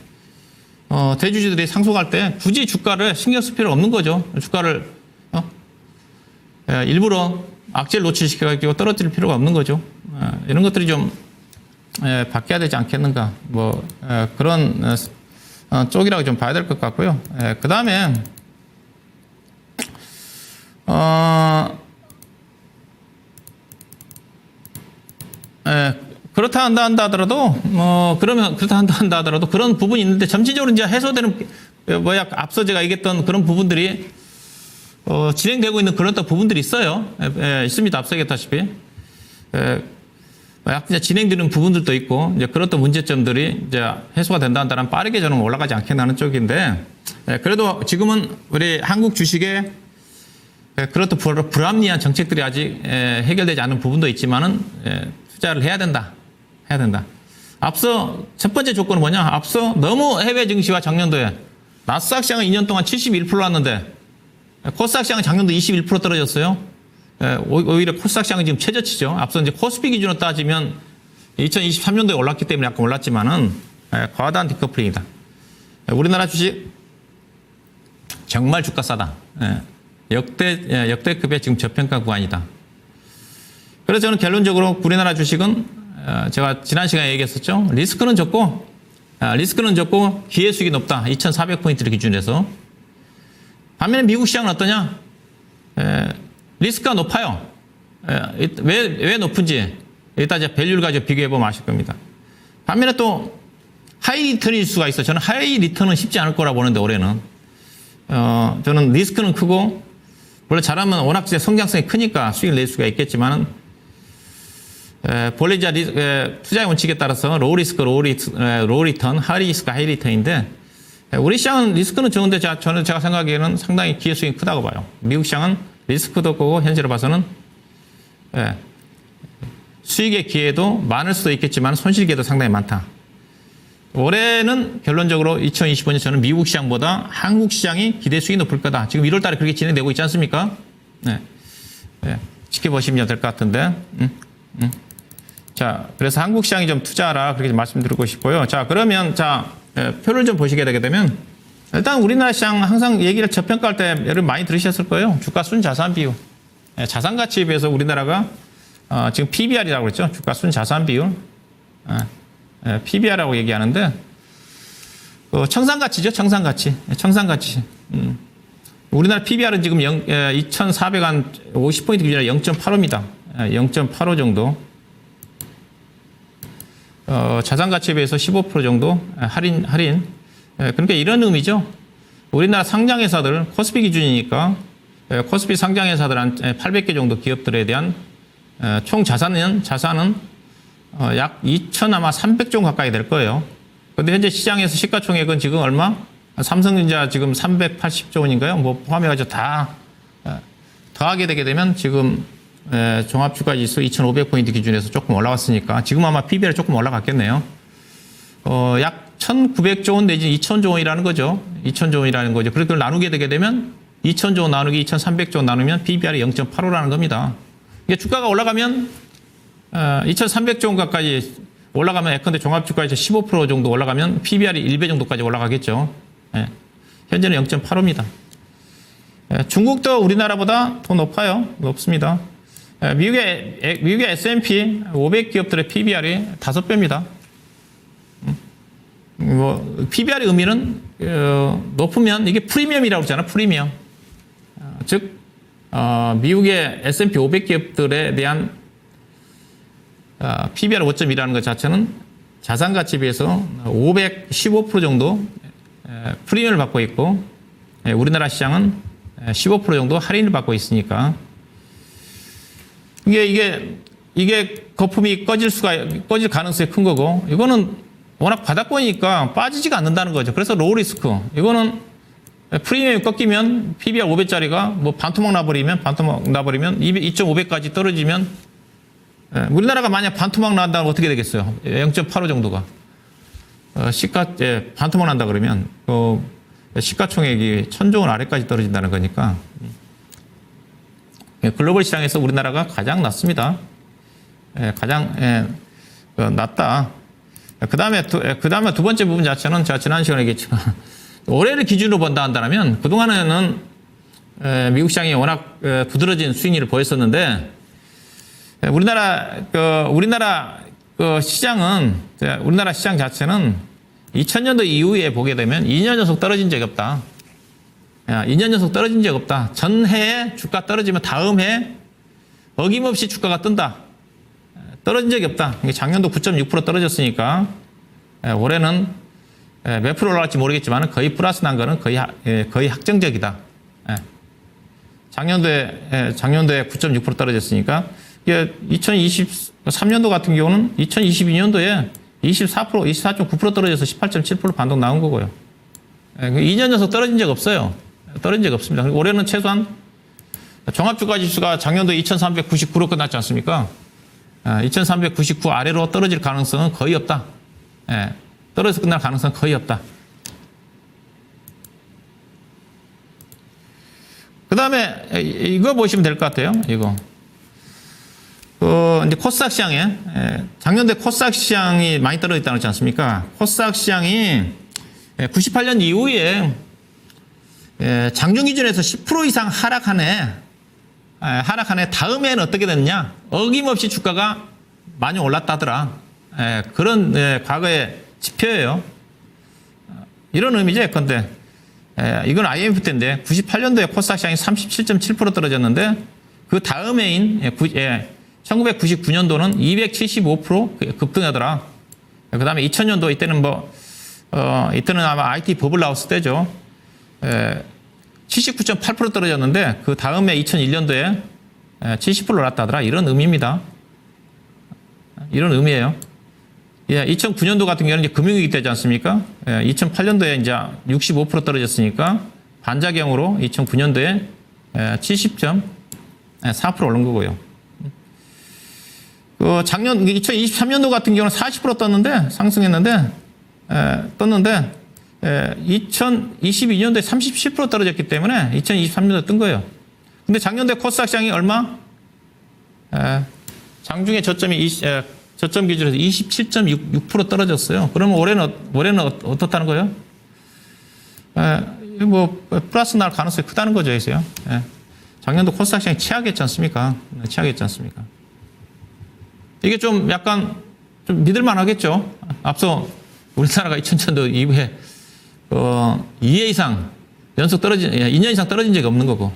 대주주들이 상속할 때 굳이 주가를 신경 쓸 필요 없는 거죠. 주가를 일부러 악재를 노출시켜가지고 떨어뜨릴 필요가 없는 거죠. 이런 것들이 좀 바뀌어야 되지 않겠는가. 뭐 그런 쪽이라고 좀 봐야 될 것 같고요. 그 다음에 그렇다 한다 하더라도 그렇다 한다 하더라도 그런 부분이 있는데 점진적으로 이제 해소되는 앞서 제가 얘기했던 그런 부분들이 진행되고 있는 그런 또 부분들이 있어요. 있습니다. 앞서 얘기했다시피 이제 진행되는 부분들도 있고 이제 그런 또 문제점들이 이제 해소가 된다면 빠르게 저는 올라가지 않겠다는 쪽인데 그래도 지금은 우리 한국 주식에 그런 또 불합리한 정책들이 아직 해결되지 않은 부분도 있지만은 투자를 해야 된다. 앞서 첫 번째 조건은 뭐냐? 앞서 너무 해외 증시와 작년도에 나스닥 시장은 2년 동안 71%랐는데 코스닥 시장은 작년도 21% 떨어졌어요. 오히려 코스닥 시장은 지금 최저치죠. 앞서 이제 코스피 기준으로 따지면 2023년도에 올랐기 때문에 약간 올랐지만은 과다한 디커플링이다. 우리나라 주식 정말 주가 싸다. 역대급의 지금 저평가 구간이다. 그래서 저는 결론적으로 우리나라 주식은 제가 지난 시간에 얘기했었죠. 리스크는 적고 기회 수익이 높다. 2,400포인트를 기준해서. 반면에 미국 시장은 어떠냐? 리스크가 높아요. 왜 높은지 이따 이제 밸류를 가지고 비교해보면 아실 겁니다. 반면에 또 하이 리턴일 수가 있어요. 저는 하이 리턴은 쉽지 않을 거라 보는데 올해는. 저는 리스크는 크고 원래 잘하면 워낙 성장성이 크니까 수익을 낼 수가 있겠지만은 본래 이제 투자의 원칙에 따라서 로우 리스크, 로우 리턴, 하이 리스크, 하이 리턴인데 우리 시장은 리스크는 적은데 저는 제가 생각하기에는 상당히 기회 수익이 크다고 봐요. 미국 시장은 리스크도 크고 현재로 봐서는 수익의 기회도 많을 수도 있겠지만 손실 기회도 상당히 많다. 올해는 결론적으로 2025년 저는 미국 시장보다 한국 시장이 기대 수익이 높을 거다. 지금 1월 달에 그렇게 진행되고 있지 않습니까? 지켜보시면 될 것 같은데. 자, 그래서 한국 시장이 좀 투자하라 그렇게 말씀드리고 싶고요. 자, 그러면 표를 좀 보시게 되게 되면 일단 우리나라 시장 항상 얘기를 저평가할 때 여러분 많이 들으셨을 거예요. 주가 순자산 비율. 자산 가치에 비해서 우리나라가 지금 PBR이라고 그랬죠. 주가 순자산 비율. PBR이라고 얘기하는데 청산가치죠. 청산가치. 우리나라 PBR은 지금 2,450포인트 기준으로 0.85입니다. 0.85 정도. 자산 가치에 비해서 15% 정도 할인. 그러니까 이런 의미죠. 우리나라 상장회사들 코스피 기준이니까 코스피 상장회사들 한 800개 정도 기업들에 대한 총 자산은 약 2,300조 가까이 될 거예요. 그런데 현재 시장에서 시가총액은 지금 얼마? 삼성전자 지금 380조 원인가요? 뭐 포함해가지고 다 더하게 되게 되면 지금 종합주가지수 2,500포인트 기준에서 조금 올라갔으니까 지금 아마 PBR이 조금 올라갔겠네요. 약 1,900조 원 내지 2,000조 원이라는 거죠. 2,000조 원이라는 거죠. 그걸 나누게 되게 되면 2,000조 원 나누기 2,300조 원 나누면 PBR이 0.85라는 겁니다. 이게 주가가 올라가면 2,300조 원 가까이 올라가면 예컨대 종합주가에서 15% 정도 올라가면 PBR이 1배 정도까지 올라가겠죠. 현재는 0.85입니다. 중국도 우리나라보다 더 높습니다. 미국의 S&P 500 기업들의 PBR이 5배입니다. PBR의 의미는 높으면 이게 프리미엄이라고 그러잖아요. 프리미엄. 즉 미국의 S&P 500 기업들에 대한 PBR 5.2라는 것 자체는 자산 가치에 비해서 515% 정도 프리미엄을 받고 있고 우리나라 시장은 15% 정도 할인을 받고 있으니까 이게 거품이 꺼질 가능성이 큰 거고 이거는 워낙 바닥권이니까 빠지지가 않는다는 거죠. 그래서 로우 리스크. 이거는 프리미엄이 꺾이면 PBR 500짜리가 뭐 반토막 나버리면 2.5배까지 떨어지면 우리나라가 만약 반토막 난다면 어떻게 되겠어요? 0.85 정도가. 반토막 난다 그러면 시가총액이 1,000조 원 아래까지 떨어진다는 거니까 글로벌 시장에서 우리나라가 가장 낮습니다. 가장 낮다. 그 다음에 두 번째 부분 자체는 제가 지난 시간에 얘기했지만 올해를 기준으로 본다 한다면 그동안에는 미국 시장이 워낙 두드러진 수익률을 보였었는데 우리나라 그 시장은, 우리나라 시장 자체는 2000년도 이후에 보게 되면 2년 연속 떨어진 적이 없다. 2년 연속 떨어진 적이 없다. 전해에 주가 떨어지면 다음 해 어김없이 주가가 뜬다. 떨어진 적이 없다. 작년도 9.6% 떨어졌으니까 올해는 몇 프로 올라갈지 모르겠지만 거의 플러스 난 거는 거의 확정적이다. 작년도에 9.6% 떨어졌으니까 2023년도 같은 경우는 2022년도에 24.9% 떨어져서 18.7% 반동 나온 거고요. 2년 연속 떨어진 적 없어요. 떨어진 적 없습니다. 올해는 최소한 종합주가지수가 작년도 2399로 끝났지 않습니까? 2399 아래로 떨어질 가능성은 거의 없다. 떨어져서 끝날 가능성은 거의 없다. 그 다음에 이거 보시면 될 것 같아요. 이거. 이제 코스닥 시장에, 작년도에 코스닥 시장이 많이 떨어졌다고 했지 않습니까? 코스닥 시장이 98년 이후에 장중 기준에서 10% 이상 하락한 해 다음에는 어떻게 됐느냐? 어김없이 주가가 많이 올랐다더라. 그런 과거의 지표예요. 이런 의미죠. 근데 이건 IMF 때인데 98년도에 코스닥 시장이 37.7% 떨어졌는데 그 다음 해인 1999년도는 275% 급등하더라. 그 다음에 2000년도 이때는 이때는 아마 IT 버블 하우스 때죠. 79.8% 떨어졌는데 그 다음에 2001년도에 70% 올랐다더라. 이런 의미입니다. 이런 의미예요. 2009년도 같은 경우는 이제 금융위기 때지 않습니까? 2008년도에 이제 65% 떨어졌으니까 반작용으로 2009년도에 70.4% 오른 거고요. 작년 2023년도 같은 경우는 40% 떴는데 상승했는데 2022년도에 37% 떨어졌기 때문에 2023년도에 뜬 거예요. 근데 작년도에 코스닥 시장이 얼마? 장중에 저점 기준에서 27.6% 떨어졌어요. 그러면 올해는 어떻다는 거예요? 플러스 날 가능성이 크다는 거죠, 그래서요. 작년도 코스닥 시장이 최악이었지 않습니까? 최악이었지 않습니까? 이게 좀 약간 좀 믿을만 하겠죠. 앞서 우리나라가 2000년도 이후에 2회 이상 연속 2년 이상 떨어진 적이 없는 거고,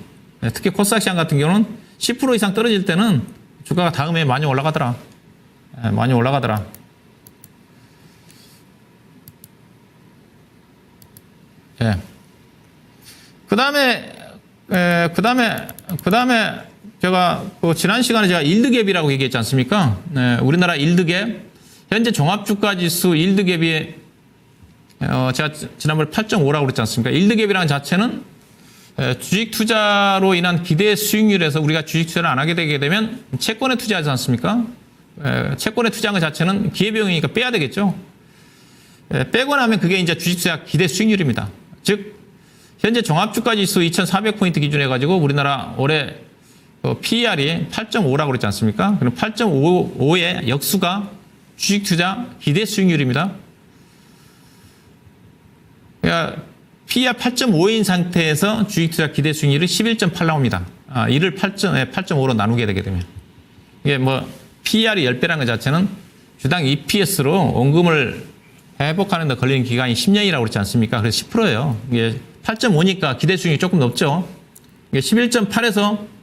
특히 코스닥 시장 같은 경우는 10% 이상 떨어질 때는 주가가 다음에 많이 올라가더라. 많이 올라가더라. 그 다음에 제가 지난 시간에 제가 일드갭이라고 얘기했지 않습니까? 우리나라 일드갭, 현재 종합주가지수 일드갭이 제가 지난번에 8.5라고 그랬지 않습니까? 일드갭이라는 자체는 주식 투자로 인한 기대 수익률에서 우리가 주식 투자를 안 하게 되게 되면 채권에 투자하지 않습니까? 채권에 투자한 것 자체는 기회비용이니까 빼야 되겠죠. 빼고 나면 그게 이제 주식 투자 기대 수익률입니다. 즉 현재 종합주가지수 2,400포인트 기준해 가지고 우리나라 올해 PER이 8.5라고 그랬지 않습니까? 그럼 8.5의 역수가 주식 투자 기대 수익률입니다. 그러니까 PER 8.5인 상태에서 주식 투자 기대 수익률이 11.8 나옵니다. 이를 8.5로 나누게 되게 되면. 이게 PER이 10배라는 것 자체는 주당 EPS로 원금을 회복하는 데 걸리는 기간이 10년이라고 그랬지 않습니까? 그래서 10%예요. 이게 8.5니까 기대 수익률이 조금 높죠. 이게 11.8에서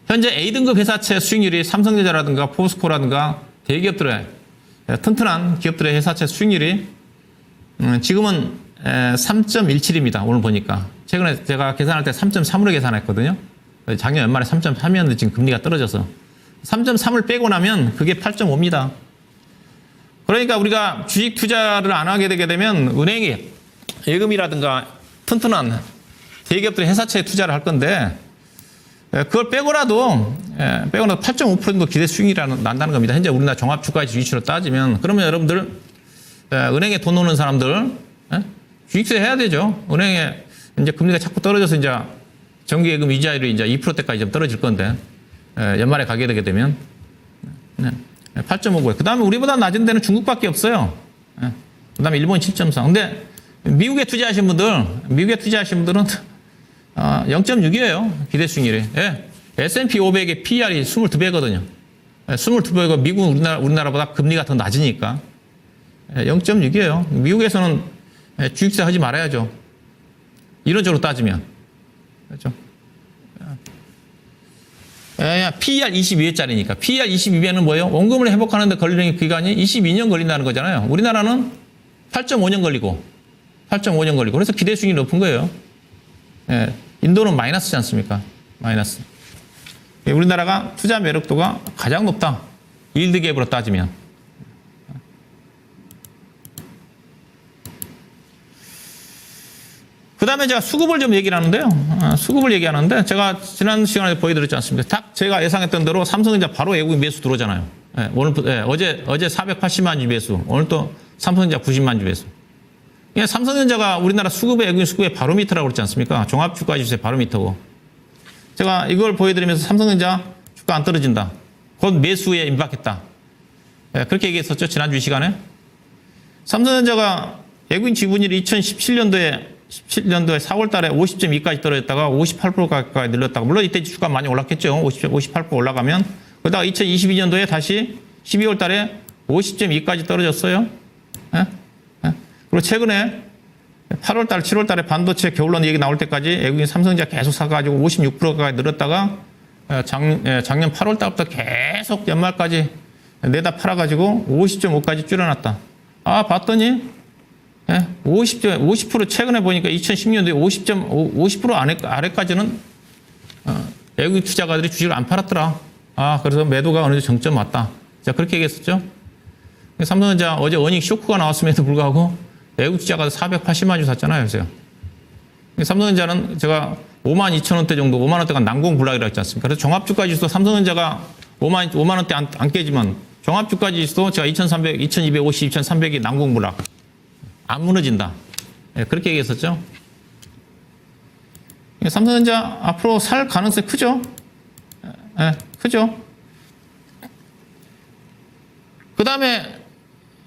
현재 A등급 회사채 수익률이 삼성전자라든가 포스코라든가 대기업들의 튼튼한 기업들의 회사채 수익률이 지금은 3.17입니다. 오늘 보니까. 최근에 제가 계산할 때 3.3으로 계산했거든요. 작년 연말에 3.3이었는데 지금 금리가 떨어져서 3.3을 빼고 나면 그게 8.5입니다. 그러니까 우리가 주식 투자를 안 하게 되게 되면 은행이 예금이라든가 튼튼한 대기업들의 회사채에 투자를 할 건데 그걸 빼고라도 8.5% 정도 기대 수익이 난다는 겁니다. 현재 우리나라 종합주가지수로 따지면. 그러면 여러분들 은행에 돈 놓는 사람들 주식 투자 해야 되죠. 은행에 이제 금리가 자꾸 떨어져서 이제 정기예금 이자율이 이제 2%대까지 좀 떨어질 건데 연말에 가게 되게 되면 8.5고요. 그 다음에 우리보다 낮은 데는 중국밖에 없어요. 그 다음에 일본이 7.4. 근데 미국에 투자하신 분들은 0.6이에요. 기대 수익률이. S&P 500의 PER이 22배거든요. 22배고 미국 우리나라보다 금리가 더 낮으니까 0.6이에요. 미국에서는 주식세 하지 말아야죠. 이론적으로 따지면. 그렇죠? PER 22배짜리니까. PER 22배는 뭐예요? 원금을 회복하는데 걸리는 기간이 22년 걸린다는 거잖아요. 우리나라는 8.5년 걸리고. 그래서 기대 수익이 높은 거예요. 인도는 마이너스지 않습니까? 마이너스. 우리나라가 투자 매력도가 가장 높다. 일드 갭으로 따지면. 그 다음에 제가 수급을 좀 얘기를 하는데요. 수급을 얘기하는데 제가 지난 시간에 보여드렸지 않습니까? 딱 제가 예상했던 대로 삼성전자 바로 외국인 매수 들어오잖아요. 어제 480만 주 매수. 오늘 또 삼성전자 90만 주 매수. 삼성전자가 우리나라 수급의 외국인 수급의 바로미터라고 그랬지 않습니까? 종합주가지수의 바로미터고. 제가 이걸 보여드리면서 삼성전자 주가 안 떨어진다. 곧 매수에 임박했다. 그렇게 얘기했었죠. 지난주 이 시간에. 삼성전자가 외국인 지분율이 2017년도에 4월 달에 50.2까지 떨어졌다가 58%까지 늘렸다가, 물론 이때 주가 많이 올랐겠죠. 58% 올라가면. 그러다가 2022년도에 다시 12월 달에 50.2까지 떨어졌어요. 그리고 최근에 8월 달, 7월 달에 반도체 겨울론 얘기 나올 때까지 외국인 삼성전자 계속 사가지고 56%까지 늘었다가 작년 8월 달부터 계속 연말까지 내다 팔아가지고 50.5까지 줄여놨다. 봤더니 50% 최근에 보니까 2010년도에 50% 아래까지는 외국인 투자가들이 주식을 안 팔았더라. 그래서 매도가 어느 정도 정점 왔다. 자, 그렇게 얘기했었죠. 삼성전자 어제 어닝 쇼크가 나왔음에도 불구하고 외국 투자가 480만 주 샀잖아요. 그래서 삼성전자는 제가 5만 2천 원대 정도, 5만 원대가 난공불락이라고 했지 않습니까? 그래서 종합주가지수도 삼성전자가 5만 원대 안 깨지만 종합주가지수도 제가 2,300, 2,250, 2,300이 난공불락. 안 무너진다. 그렇게 얘기했었죠. 삼성전자 앞으로 살 가능성이 크죠? 크죠? 그 다음에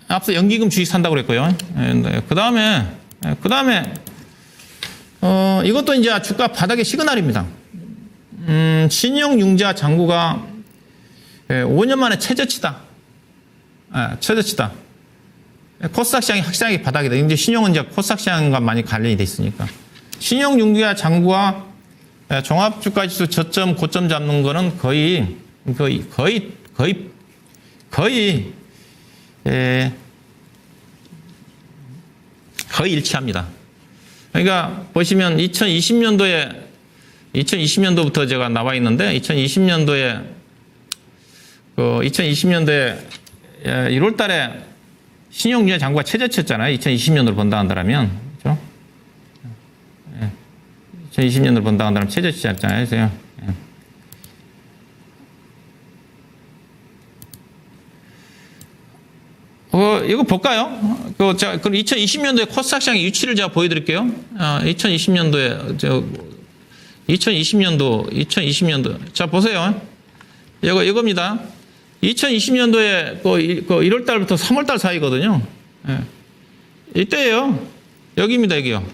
앞서 연기금 주식 산다고 그랬고요. 그 다음에 이것도 이제 주가 바닥의 시그널입니다. 신용융자 잔고가 5년 만에 최저치다. 최저치다. 코스닥 시장이 확실하게 바닥이다. 이제 신용은 이제 코스닥 시장과 많이 관련이 돼 있으니까. 신용융자 잔고와 종합주가지수 저점, 고점 잡는 거는 거의 일치합니다. 그러니까 보시면 2020년도부터 제가 나와 있는데 2020년도에 1월 달에 신용융자 잔고가 최저치였잖아요. 2020년도로 본다 한다면. 그렇죠? 2020년도로 본다 한다면 최저치였잖아요. 그래서 이거 볼까요? 제가 2020년도에 코스닥 시장의 유치를 제가 보여드릴게요. 2020년도. 자, 보세요. 이겁니다. 2020년도에 1월 달부터 3월 달 사이거든요. 이때예요. 여기입니다, 여기요.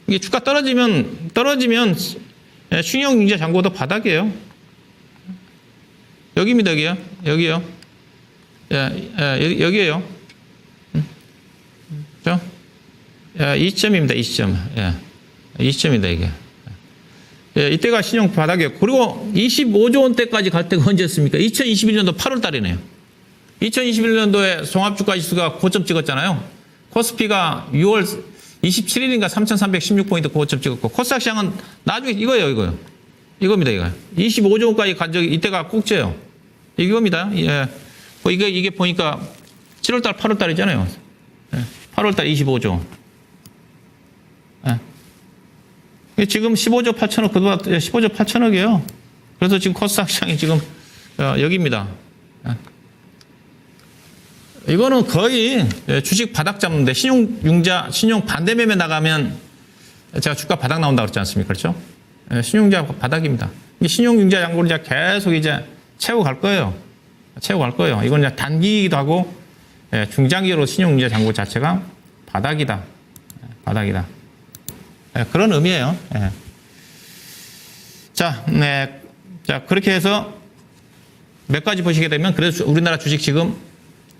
이게 주가 떨어지면 신용융자 잔고도 바닥이에요. 여기입니다, 여기요. 여기에요. 그죠? 2점입니다, 2점. 2점입니다, 이게. 이때가 신용 바닥이에요. 그리고 25조 원대까지 갈 때가 언제였습니까? 2021년도 8월 달이네요. 2021년도에 종합주가지수가 고점 찍었잖아요. 코스피가 6월 27일인가 3,316포인트 고점 찍었고, 코스닥 시장은 나중에 이거예요. 이겁니다, 이거. 25조 원까지 간 적이 이때가 꼭지예요. 이겁니다. 이게 보니까 7월달, 8월달이잖아요. 8월달 25조. 지금 15조 8천억, 그동안 15조 8천억이에요. 그래서 지금 코스닥 시장이 지금 여기입니다. 이거는 거의 주식 바닥 잡는데 신용 반대 매매 나가면 제가 주가 바닥 나온다고 그랬지 않습니까? 그렇죠? 신용융자 바닥입니다. 신용융자 잔고를 이제 계속 이제 채우고 갈 거예요. 이건 이제 단기이기도 하고 중장기로 신용융자 잔고 자체가 바닥이다. 그런 의미예요. 자, 그렇게 해서 몇 가지 보시게 되면 그래도 우리나라 주식 지금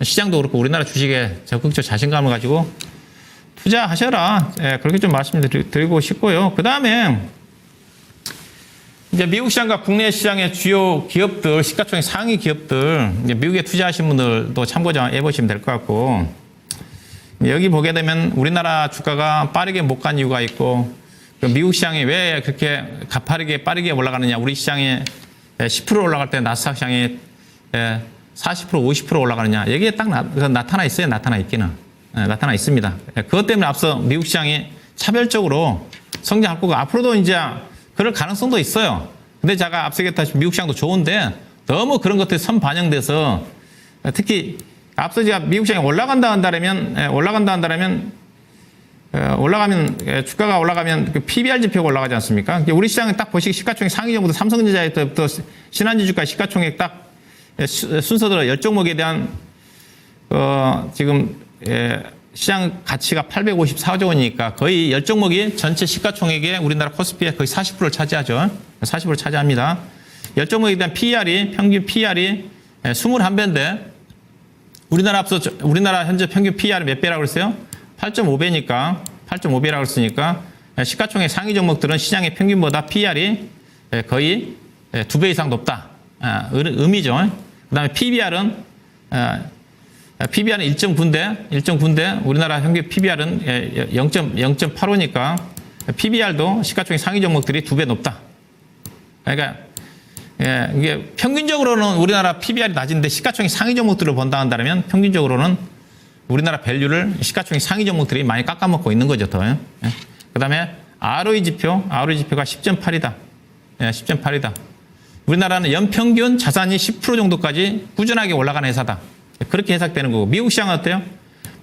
시장도 그렇고 우리나라 주식에 적극적 자신감을 가지고 투자하셔라. 예, 그렇게 좀 말씀드리고 싶고요. 그 다음에 이제 미국 시장과 국내 시장의 주요 기업들, 시가총액 상위 기업들, 이제 미국에 투자하신 분들도 참고 좀 해보시면 될 것 같고, 여기 보게 되면 우리나라 주가가 빠르게 못 간 이유가 있고, 미국 시장이 왜 그렇게 가파르게 빠르게 올라가느냐. 우리 시장에 10% 올라갈 때 나스닥 시장이 40%, 50% 올라가느냐. 여기에 딱 나타나 있어요. 나타나 있기는. 나타나 있습니다. 그것 때문에 앞서 미국 시장이 차별적으로 성장할 거고, 앞으로도 이제 그럴 가능성도 있어요. 근데 제가 앞서 얘기했다시피 미국 시장도 좋은데 너무 그런 것들이 선반영돼서 특히 앞서 제가 미국 시장이 올라간다 한다면 주가가 올라가면 그 PBR 지표가 올라가지 않습니까? 우리 시장은 딱 보시기 시가총액 상위 정도 삼성전자부터 신한지주까지 시가총액 딱 순서대로 10종목에 대한 지금 시장 가치가 854조 원이니까 거의 10종목이 전체 시가총액의 우리나라 코스피의 거의 40%를 차지하죠. 40%를 차지합니다. 10종목에 대한 PER이, 평균 PER이 21배인데 우리나라 현재 평균 PER이 몇 배라고 그랬어요? 8.5배니까 8.5배라고 했으니까 시가총액 상위 종목들은 시장의 평균보다 PER이 거의 2배 이상 높다. 의미죠. 그 다음에 PBR은 1.9인데 우리나라 평균 PBR은 0.85니까 PBR도 시가총액 상위 종목들이 2배 높다. 그러니까 이게 평균적으로는 우리나라 PBR이 낮은데 시가총액 상위 종목들을 본다 한다면 평균적으로는 우리나라 밸류를 시가총액 상위 종목들이 많이 깎아먹고 있는 거죠. 더. 그 다음에 ROE 지표가 10.8이다. 10.8이다. 우리나라는 연평균 자산이 10% 정도까지 꾸준하게 올라가는 회사다. 그렇게 해석되는 거고, 미국 시장은 어때요?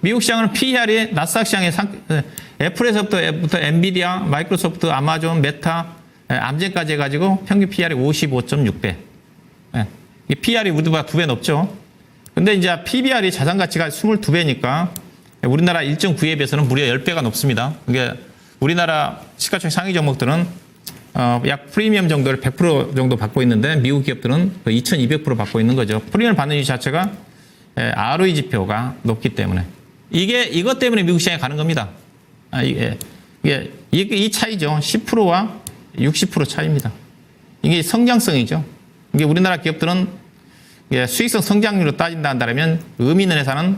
미국 시장은 PER이 나스닥 시장의 애플에서부터 엔비디아, 마이크로소프트, 아마존, 메타, 암젠까지 해가지고 평균 PER이 55.6배. 이 PER이 우리보다 2배 높죠. 근데 이제 PBR이 자산 가치가 22배니까 우리나라 1.9에 비해서는 무려 10배가 높습니다. 이게 우리나라 시가총액 상위 종목들은 약 프리미엄 정도를 100% 정도 받고 있는데 미국 기업들은 2200% 받고 있는 거죠. 프리미엄을 받는 이유 자체가 ROE 지표가 높기 때문에 이것 때문에 미국 시장에 가는 겁니다. 이 차이죠. 10%와 60% 차이입니다. 이게 성장성이죠. 이게 우리나라 기업들은 수익성 성장률로 따진다 한다면 의미 있는 회사는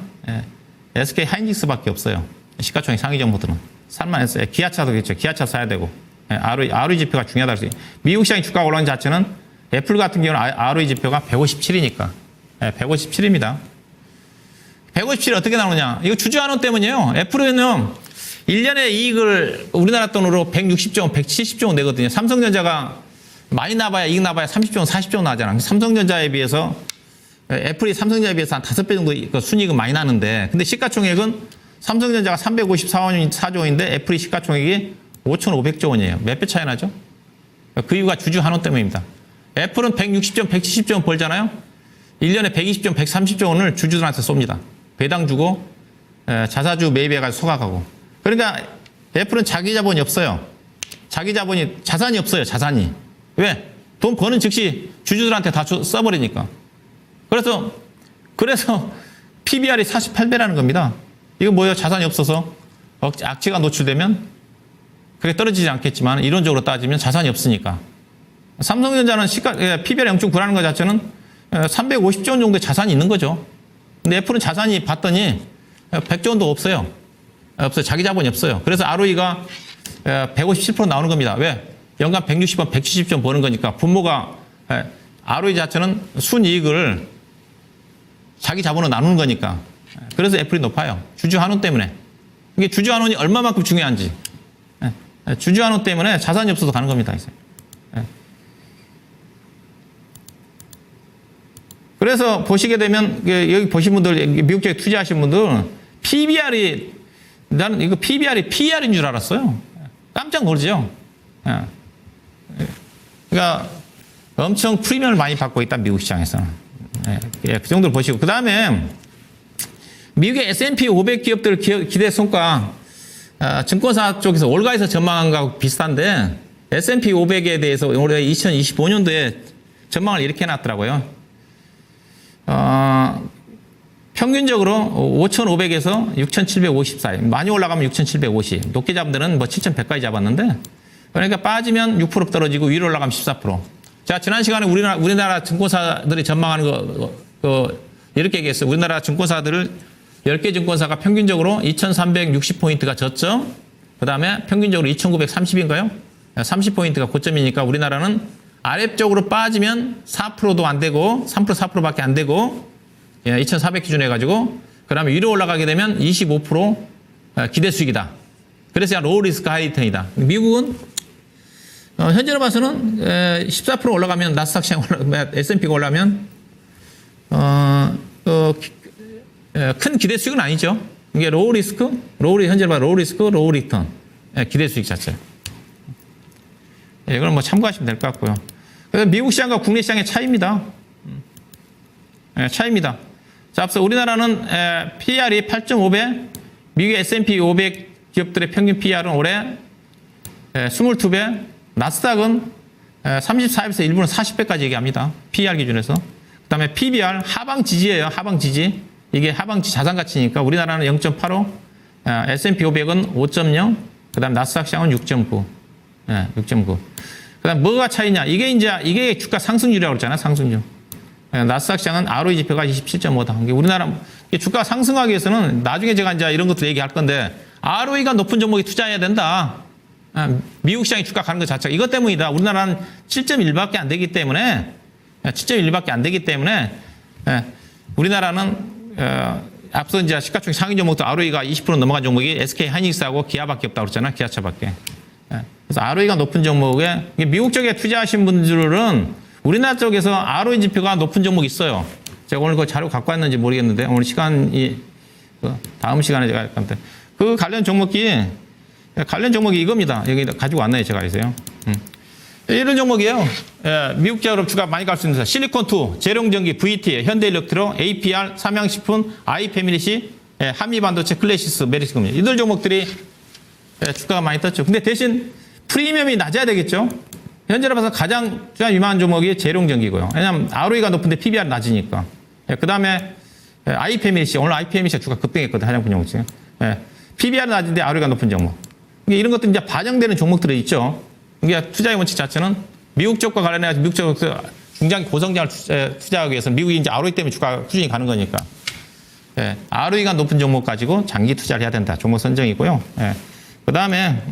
SK 하이닉스밖에 없어요. 시가총액 상위 종목들은 살만했어요. 기아차도 그렇죠. 기아차 사야 되고 ROE 지표가 중요하다고 했어요. 미국 시장의 주가가 올라가는 자체는 애플 같은 경우는 ROE 지표가 157이니까 157입니다. 157이 어떻게 나오느냐? 이거 주주환원 때문이에요. 애플은 1년에 이익을 우리나라 돈으로 160조 원, 170조 원 내거든요. 삼성전자가 많이 나봐야 이익 나봐야 30조 원, 40조 원 나잖아. 삼성전자에 비해서 애플이 삼성전자에 비해서 한 5배 정도 순이익은 많이 나는데, 근데 시가총액은 삼성전자가 354조 원인데 애플이 시가총액이 5,500조 원이에요. 몇 배 차이 나죠? 그 이유가 주주환원 때문입니다. 애플은 160조 원, 170조 원 벌잖아요. 1년에 120조 원, 130조 원을 주주들한테 쏩니다. 배당 주고 자사주 매입해가지고 소각하고. 그러니까 애플은 자기 자본이 없어요. 자산이 없어요. 자산이. 왜? 돈 버는 즉시 주주들한테 다 써버리니까. 그래서 PBR이 48배라는 겁니다. 이거 뭐예요? 자산이 없어서 악취가 노출되면 그게 떨어지지 않겠지만 이론적으로 따지면 자산이 없으니까. 삼성전자는 PBR 0.9라는 것 자체는 350조 원 정도의 자산이 있는 거죠. 근데 애플은 자산이 봤더니 100조 원도 없어요. 자기 자본이 없어요. 그래서 ROE가 157% 나오는 겁니다. 왜? 연간 160원, 170조 원 버는 거니까 분모가 ROE 자체는 순이익을 자기 자본으로 나누는 거니까. 그래서 애플이 높아요. 주주환원 때문에. 이게 주주환원이 얼마만큼 중요한지. 주주환원 때문에 자산이 없어서 가는 겁니다. 그래서 보시게 되면 여기 보신 분들, 미국 쪽에 투자하신 분들 PBR이 나는 이거 PBR이 PER인 줄 알았어요. 깜짝 놀죠. 그러니까 엄청 프리미엄을 많이 받고 있다, 미국 시장에서는. 그 정도로 보시고. 그 다음에 미국의 S&P 500 기업들 기대 성과, 증권사 쪽에서 월가에서 전망한 거하고 비슷한데 S&P 500에 대해서 올해 2025년도에 전망을 이렇게 해놨더라고요. 평균적으로 5,500에서 6,750 사이. 많이 올라가면 6,750. 높게 잡은 데는 뭐 7,100까지 잡았는데, 그러니까 빠지면 6% 떨어지고 위로 올라가면 14%. 자, 지난 시간에 우리나라 증권사들이 전망하는 이렇게 얘기했어요. 우리나라 증권사들을 10개 증권사가 평균적으로 2,360포인트가 저점, 그 다음에 평균적으로 2,930인가요? 30포인트가 고점이니까 우리나라는 아래쪽으로 빠지면 4%도 안 되고 3% 4%밖에 안 되고 2,400 기준 해가지고 그 다음에 위로 올라가게 되면 25% 기대 수익이다. 그래서 로우 리스크 하이 리턴이다. 미국은 현재로 봐서는 14% 올라가면 나스닥 시장 S&P가 올라가면 큰 기대 수익은 아니죠. 이게 로우 리스크, 현재로 봐 로우 리스크, 로우 리턴 기대 수익 자체. 이건 뭐 참고하시면 될 것 같고요. 그래서 미국 시장과 국내 시장의 차이입니다. 차이입니다. 자, 앞서 우리나라는 PR이 8.5배, 미국 S&P 500 기업들의 평균 PR은 올해 22배, 나스닥은 34배에서 일부는 40배까지 얘기합니다. PR 기준에서. 그 다음에 PBR 하방 지지예요. 하방 지지. 이게 하방 자산 가치니까 우리나라는 0.85, S&P 500은 5.0, 그 다음 나스닥 시장은 6.9. 6.9. 그 다음 뭐가 차이냐? 이게 주가 상승률이라고 그랬잖아요. 상승률. 나스닥 시장은 ROE 지표가 27.5다. 우리나라 주가 상승하기 위해서는 나중에 제가 이제 이런 것들 얘기할 건데 ROE가 높은 종목에 투자해야 된다. 미국 시장이 주가 가는 것 자체가 이것 때문이다. 우리나라는 7.1밖에 안 되기 때문에 7.1밖에 안 되기 때문에 우리나라는 앞서 이제 시가총액 상위 종목도 ROE가 20% 넘어간 종목이 SK 하이닉스하고 기아밖에 없다고 그랬잖아요. 기아차밖에. 그래서 ROE가 높은 종목에 미국 쪽에 투자하신 분들은 우리나라 쪽에서 ROE 지표가 높은 종목이 있어요. 제가 오늘 그 자료 갖고 왔는지 모르겠는데 오늘 시간이 다음 시간에 제가 할 건데 그 관련 종목이 이겁니다. 여기 가지고 왔네요. 제가 있어요. 이런 종목이에요. 미국 기업 주가 많이 갈 수 있는 실리콘2, 재룡전기, VT, 현대일렉트로, APR, 삼양식품, 아이패밀리시, 한미반도체, 클래시스, 메리스금융 이들 종목들이 주가가 많이 떴죠. 근데 대신 프리미엄이 낮아야 되겠죠. 현재로 봐서 가장 주가 유망한 종목이 재룡전기고요. 왜냐하면 ROE가 높은데 PBR 낮으니까. 그 다음에 아이패밀리시, 오늘 아이패밀리시가 주가 급등했거든요. 화장품 종목 중에. PBR 낮은데 ROE가 높은 종목. 이런 것도 이제 반영되는 종목들이 있죠. 이게 투자의 원칙 자체는 미국 쪽과 관련해서 미국 쪽에서 중장기 고성장을 투자하기 위해서 미국이 이제 ROE 때문에 주가 꾸준히 가는 거니까. ROE가 높은 종목 가지고 장기 투자를 해야 된다. 종목 선정이고요. 그 다음에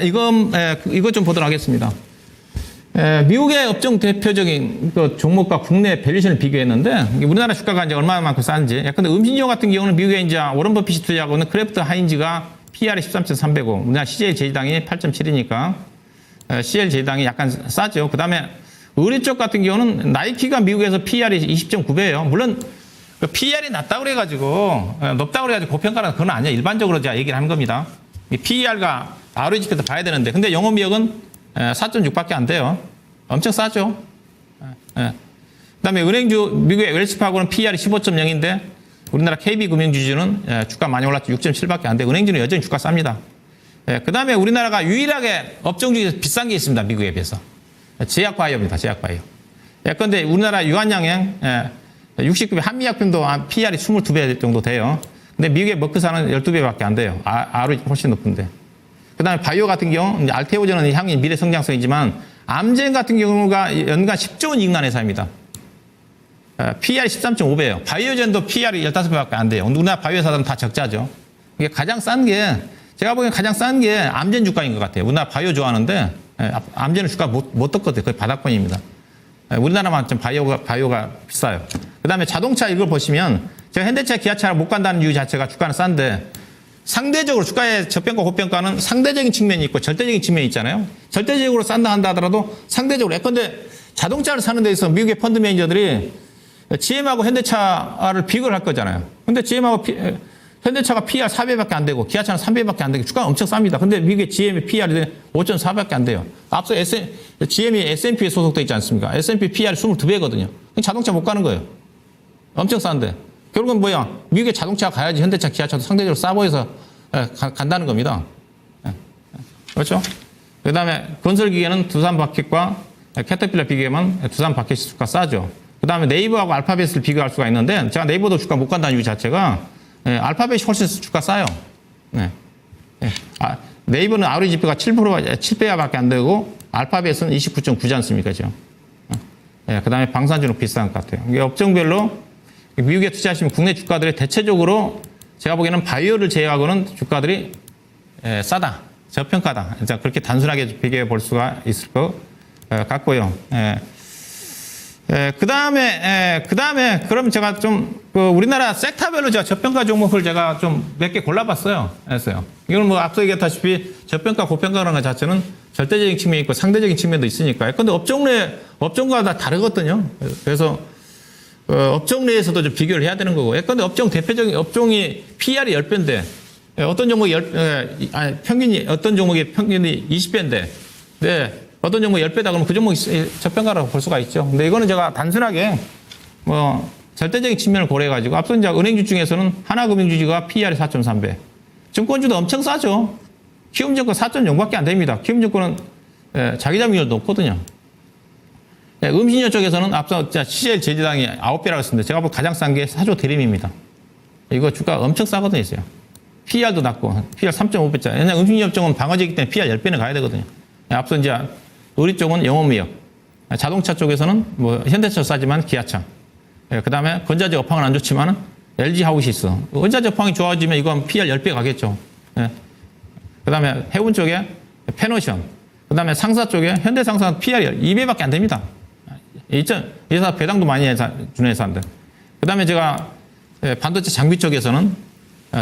이거 좀 보도록 하겠습니다. 미국의 업종 대표적인 그 종목과 국내 밸류에이션을 비교했는데 우리나라 주가가 이제 얼마만큼 싼지. 근데 음식료 같은 경우는 미국에 이제 워런 버핏이 투자하고 있는 크래프트 하인즈가 PR이 13.3배고 우리나라 CJ 제일당이 8.7이니까 CL 제일당이 약간 싸죠. 그다음에 의류 쪽 같은 경우는 나이키가 미국에서 PR이 20.9배예요. 물론 그 PR이 낮다고 그래가지고 높다고 그래가지고 고평가는 그건 아니에요. 일반적으로 제가 얘기를 하는 겁니다. 이 PER과 ROE 지표도 봐야 되는데 근데 영업이익은 4.6밖에 안 돼요. 엄청 싸죠. 그다음에 은행주 미국의 웰스파고는 PER이 15.0인데 우리나라 KB금융지주는 주가 많이 올랐죠. 6.7밖에 안 돼. 은행주는 여전히 주가 쌉니다. 그다음에 우리나라가 유일하게 업종 중에서 비싼 게 있습니다. 미국에 비해서. 제약바이오입니다. 제약바이오. 그런데 우리나라 유한양행 60급의 한미약품도 PER이 22배 정도 돼요. 근데 미국의 머크사는 12배밖에 안 돼요. ROE 훨씬 높은데. 그 다음에 바이오 같은 경우, 알테오전은 향후 미래 성장성이지만, 암젠 같은 경우가 연간 10조 원 이익 난 회사입니다. PER이 13.5배예요. 바이오젠도 PER이 15배밖에 안 돼요. 우리나라 바이오 회사들은 다 적자죠. 이게 가장 싼 게, 제가 보기엔 가장 싼 게 암젠 주가인 것 같아요. 우리나라 바이오 좋아하는데, 암젠은 주가 못 떴거든요. 거의 바닥권입니다. 우리나라만 좀 바이오가 비싸요. 그 다음에 자동차 이걸 보시면, 제가 현대차, 기아차를 못 간다는 이유 자체가 주가는 싼데, 상대적으로 주가의 저평가, 고평가는 상대적인 측면이 있고 절대적인 측면이 있잖아요. 절대적으로 싼다 한다 하더라도 상대적으로. 예컨대 자동차를 사는 데 있어서 미국의 펀드 매니저들이 GM하고 현대차를 비교를 할 거잖아요. 근데 GM하고 현대차가 PER 4배밖에 안 되고 기아차는 3배밖에 안 되고 주가가 엄청 쌉니다. 근데 미국의 GM의 PER이 5.4배밖에 안 돼요. 앞서 GM이 S&P에 소속돼 있지 않습니까? S&P PER이 22배거든요. 자동차 못 가는 거예요. 엄청 싼데. 결국은 뭐야? 미국의 자동차가 가야지 현대차, 기아차도 상대적으로 싸 보여서 간다는 겁니다. 그렇죠? 그 다음에 건설기계는 두산바켓과 캐터필러 비교하면 두산 바켓이 주가 싸죠. 그 다음에 네이버하고 알파벳을 비교할 수가 있는데 제가 네이버도 주가 못 간다는 이유 자체가 알파벳이 훨씬 주가 싸요. 네. 네이버는 아우리 지표가 7배밖에 안 되고 알파벳은 29.9지 않습니까? 지금. 그 다음에 방산주는 비싼 것 같아요. 이게 업종별로 미국에 투자하시면 국내 주가들이 대체적으로 제가 보기에는 바이오를 제외하고는 주가들이 싸다, 저평가다. 그렇게 단순하게 비교해 볼 수가 있을 것 같고요. 그 다음에 그럼 제가 좀 우리나라 섹터별로 제가 저평가 종목을 제가 좀 몇 개 골라봤어요. 했어요. 이건 뭐 앞서 얘기했다시피 저평가, 고평가라는 것 자체는 절대적인 측면이 있고 상대적인 측면도 있으니까요. 근데 업종마다 다르거든요. 그래서 업종 내에서도 좀 비교를 해야 되는 거고. 예컨대 대표적인 업종이 PR이 10배인데, 어떤 종목이 어떤 종목이 평균이 20배인데, 네, 어떤 종목이 10배다 그러면 그 종목이 저평가라고 볼 수가 있죠. 근데 이거는 제가 단순하게, 절대적인 측면을 고려해가지고, 앞서 이제 은행주 중에서는 하나금융주가 PR이 4.3배. 증권주도 엄청 싸죠. 키움증권 4.0밖에 안 됩니다. 키움증권은 자기자본율 높거든요. 네, 음식료 쪽에서는 앞서 CJ 제지당이 9배라고 했습니다. 제가 볼 가장 싼 게 사조 대림입니다. 이거 주가 엄청 싸거든요. 있어요. PR도 낮고, PR 3.5배짜리. 왜냐면 음식료 쪽은 방어제이기 때문에 PR 10배는 가야 되거든요. 네, 앞서 이제 의리 쪽은 영업무역. 자동차 쪽에서는 현대차 싸지만 기아차. 네, 그 다음에 건자재 업황은 안 좋지만 LG 하우시스. 건자재 업황이 좋아지면 이건 PR 10배 가겠죠. 네. 그 다음에 해운 쪽에 페노션. 그 다음에 상사 쪽에 현대상사는 PR이 2배밖에 안 됩니다. 이 회사 배당도 많이 주는 회사인데. 그 다음에 제가 반도체 장비 쪽에서는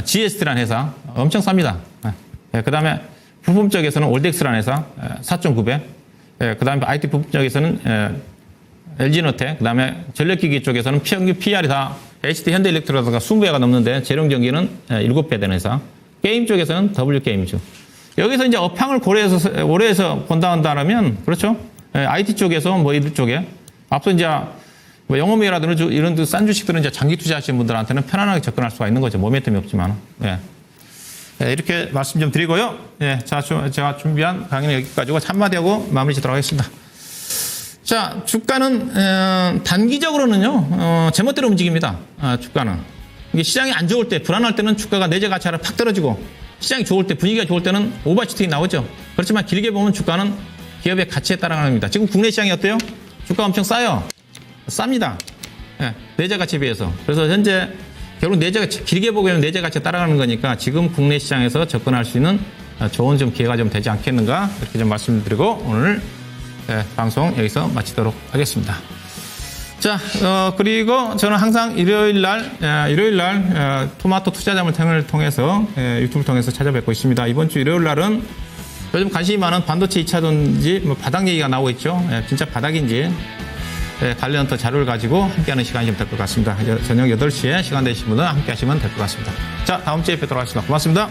GST라는 회사 엄청 쌉니다. 그 다음에 부품 쪽에서는 올덱스라는 회사 4.9배. 그 다음에 IT 부품 쪽에서는 LG노텍. 그 다음에 전력기기 쪽에서는 평균 PR이 다 HD 현대일렉트로가 20배가 넘는데 재룡전기는 7배 되는 회사. 게임 쪽에서는 W게임즈. 여기서 이제 업황을 고려해서 본다 한다면, 그렇죠? IT 쪽에서 이들 쪽에. 앞서 이제 영업이라든지 이런 싼 주식들은 이제 장기 투자하시는 분들한테는 편안하게 접근할 수가 있는 거죠. 모멘텀이 없지만. 네. 이렇게 말씀 좀 드리고요. 네. 자, 제가 준비한 강의는 여기까지고 한마디 하고 마무리 짓도록 하겠습니다. 자, 주가는, 단기적으로는요, 제멋대로 움직입니다. 주가는. 이게 시장이 안 좋을 때, 불안할 때는 주가가 내재 가치가 팍 떨어지고, 시장이 좋을 때, 분위기가 좋을 때는 오버슈팅이 나오죠. 그렇지만 길게 보면 주가는 기업의 가치에 따라갑니다. 지금 국내 시장이 어때요? 주가 엄청 싸요. 쌉니다. 네, 내재 가치에 비해서. 그래서 현재 결국 길게 보면 내재 가치에 따라가는 거니까 지금 국내 시장에서 접근할 수 있는 좋은 좀 기회가 좀 되지 않겠는가 이렇게 좀 말씀드리고 오늘 방송 여기서 마치도록 하겠습니다. 자, 그리고 저는 항상 일요일 날 토마토 투자자문을 통해서 유튜브를 통해서 찾아뵙고 있습니다. 이번 주 일요일 날은 요즘 관심이 많은 반도체 2차전지 바닥 얘기가 나오고 있죠. 진짜 바닥인지 관련 또 자료를 가지고 함께하는 시간이 좀 될 것 같습니다. 저녁 8시에 시간 되신 분은 함께 하시면 될 것 같습니다. 자, 다음 주에 뵙도록 하겠습니다. 고맙습니다.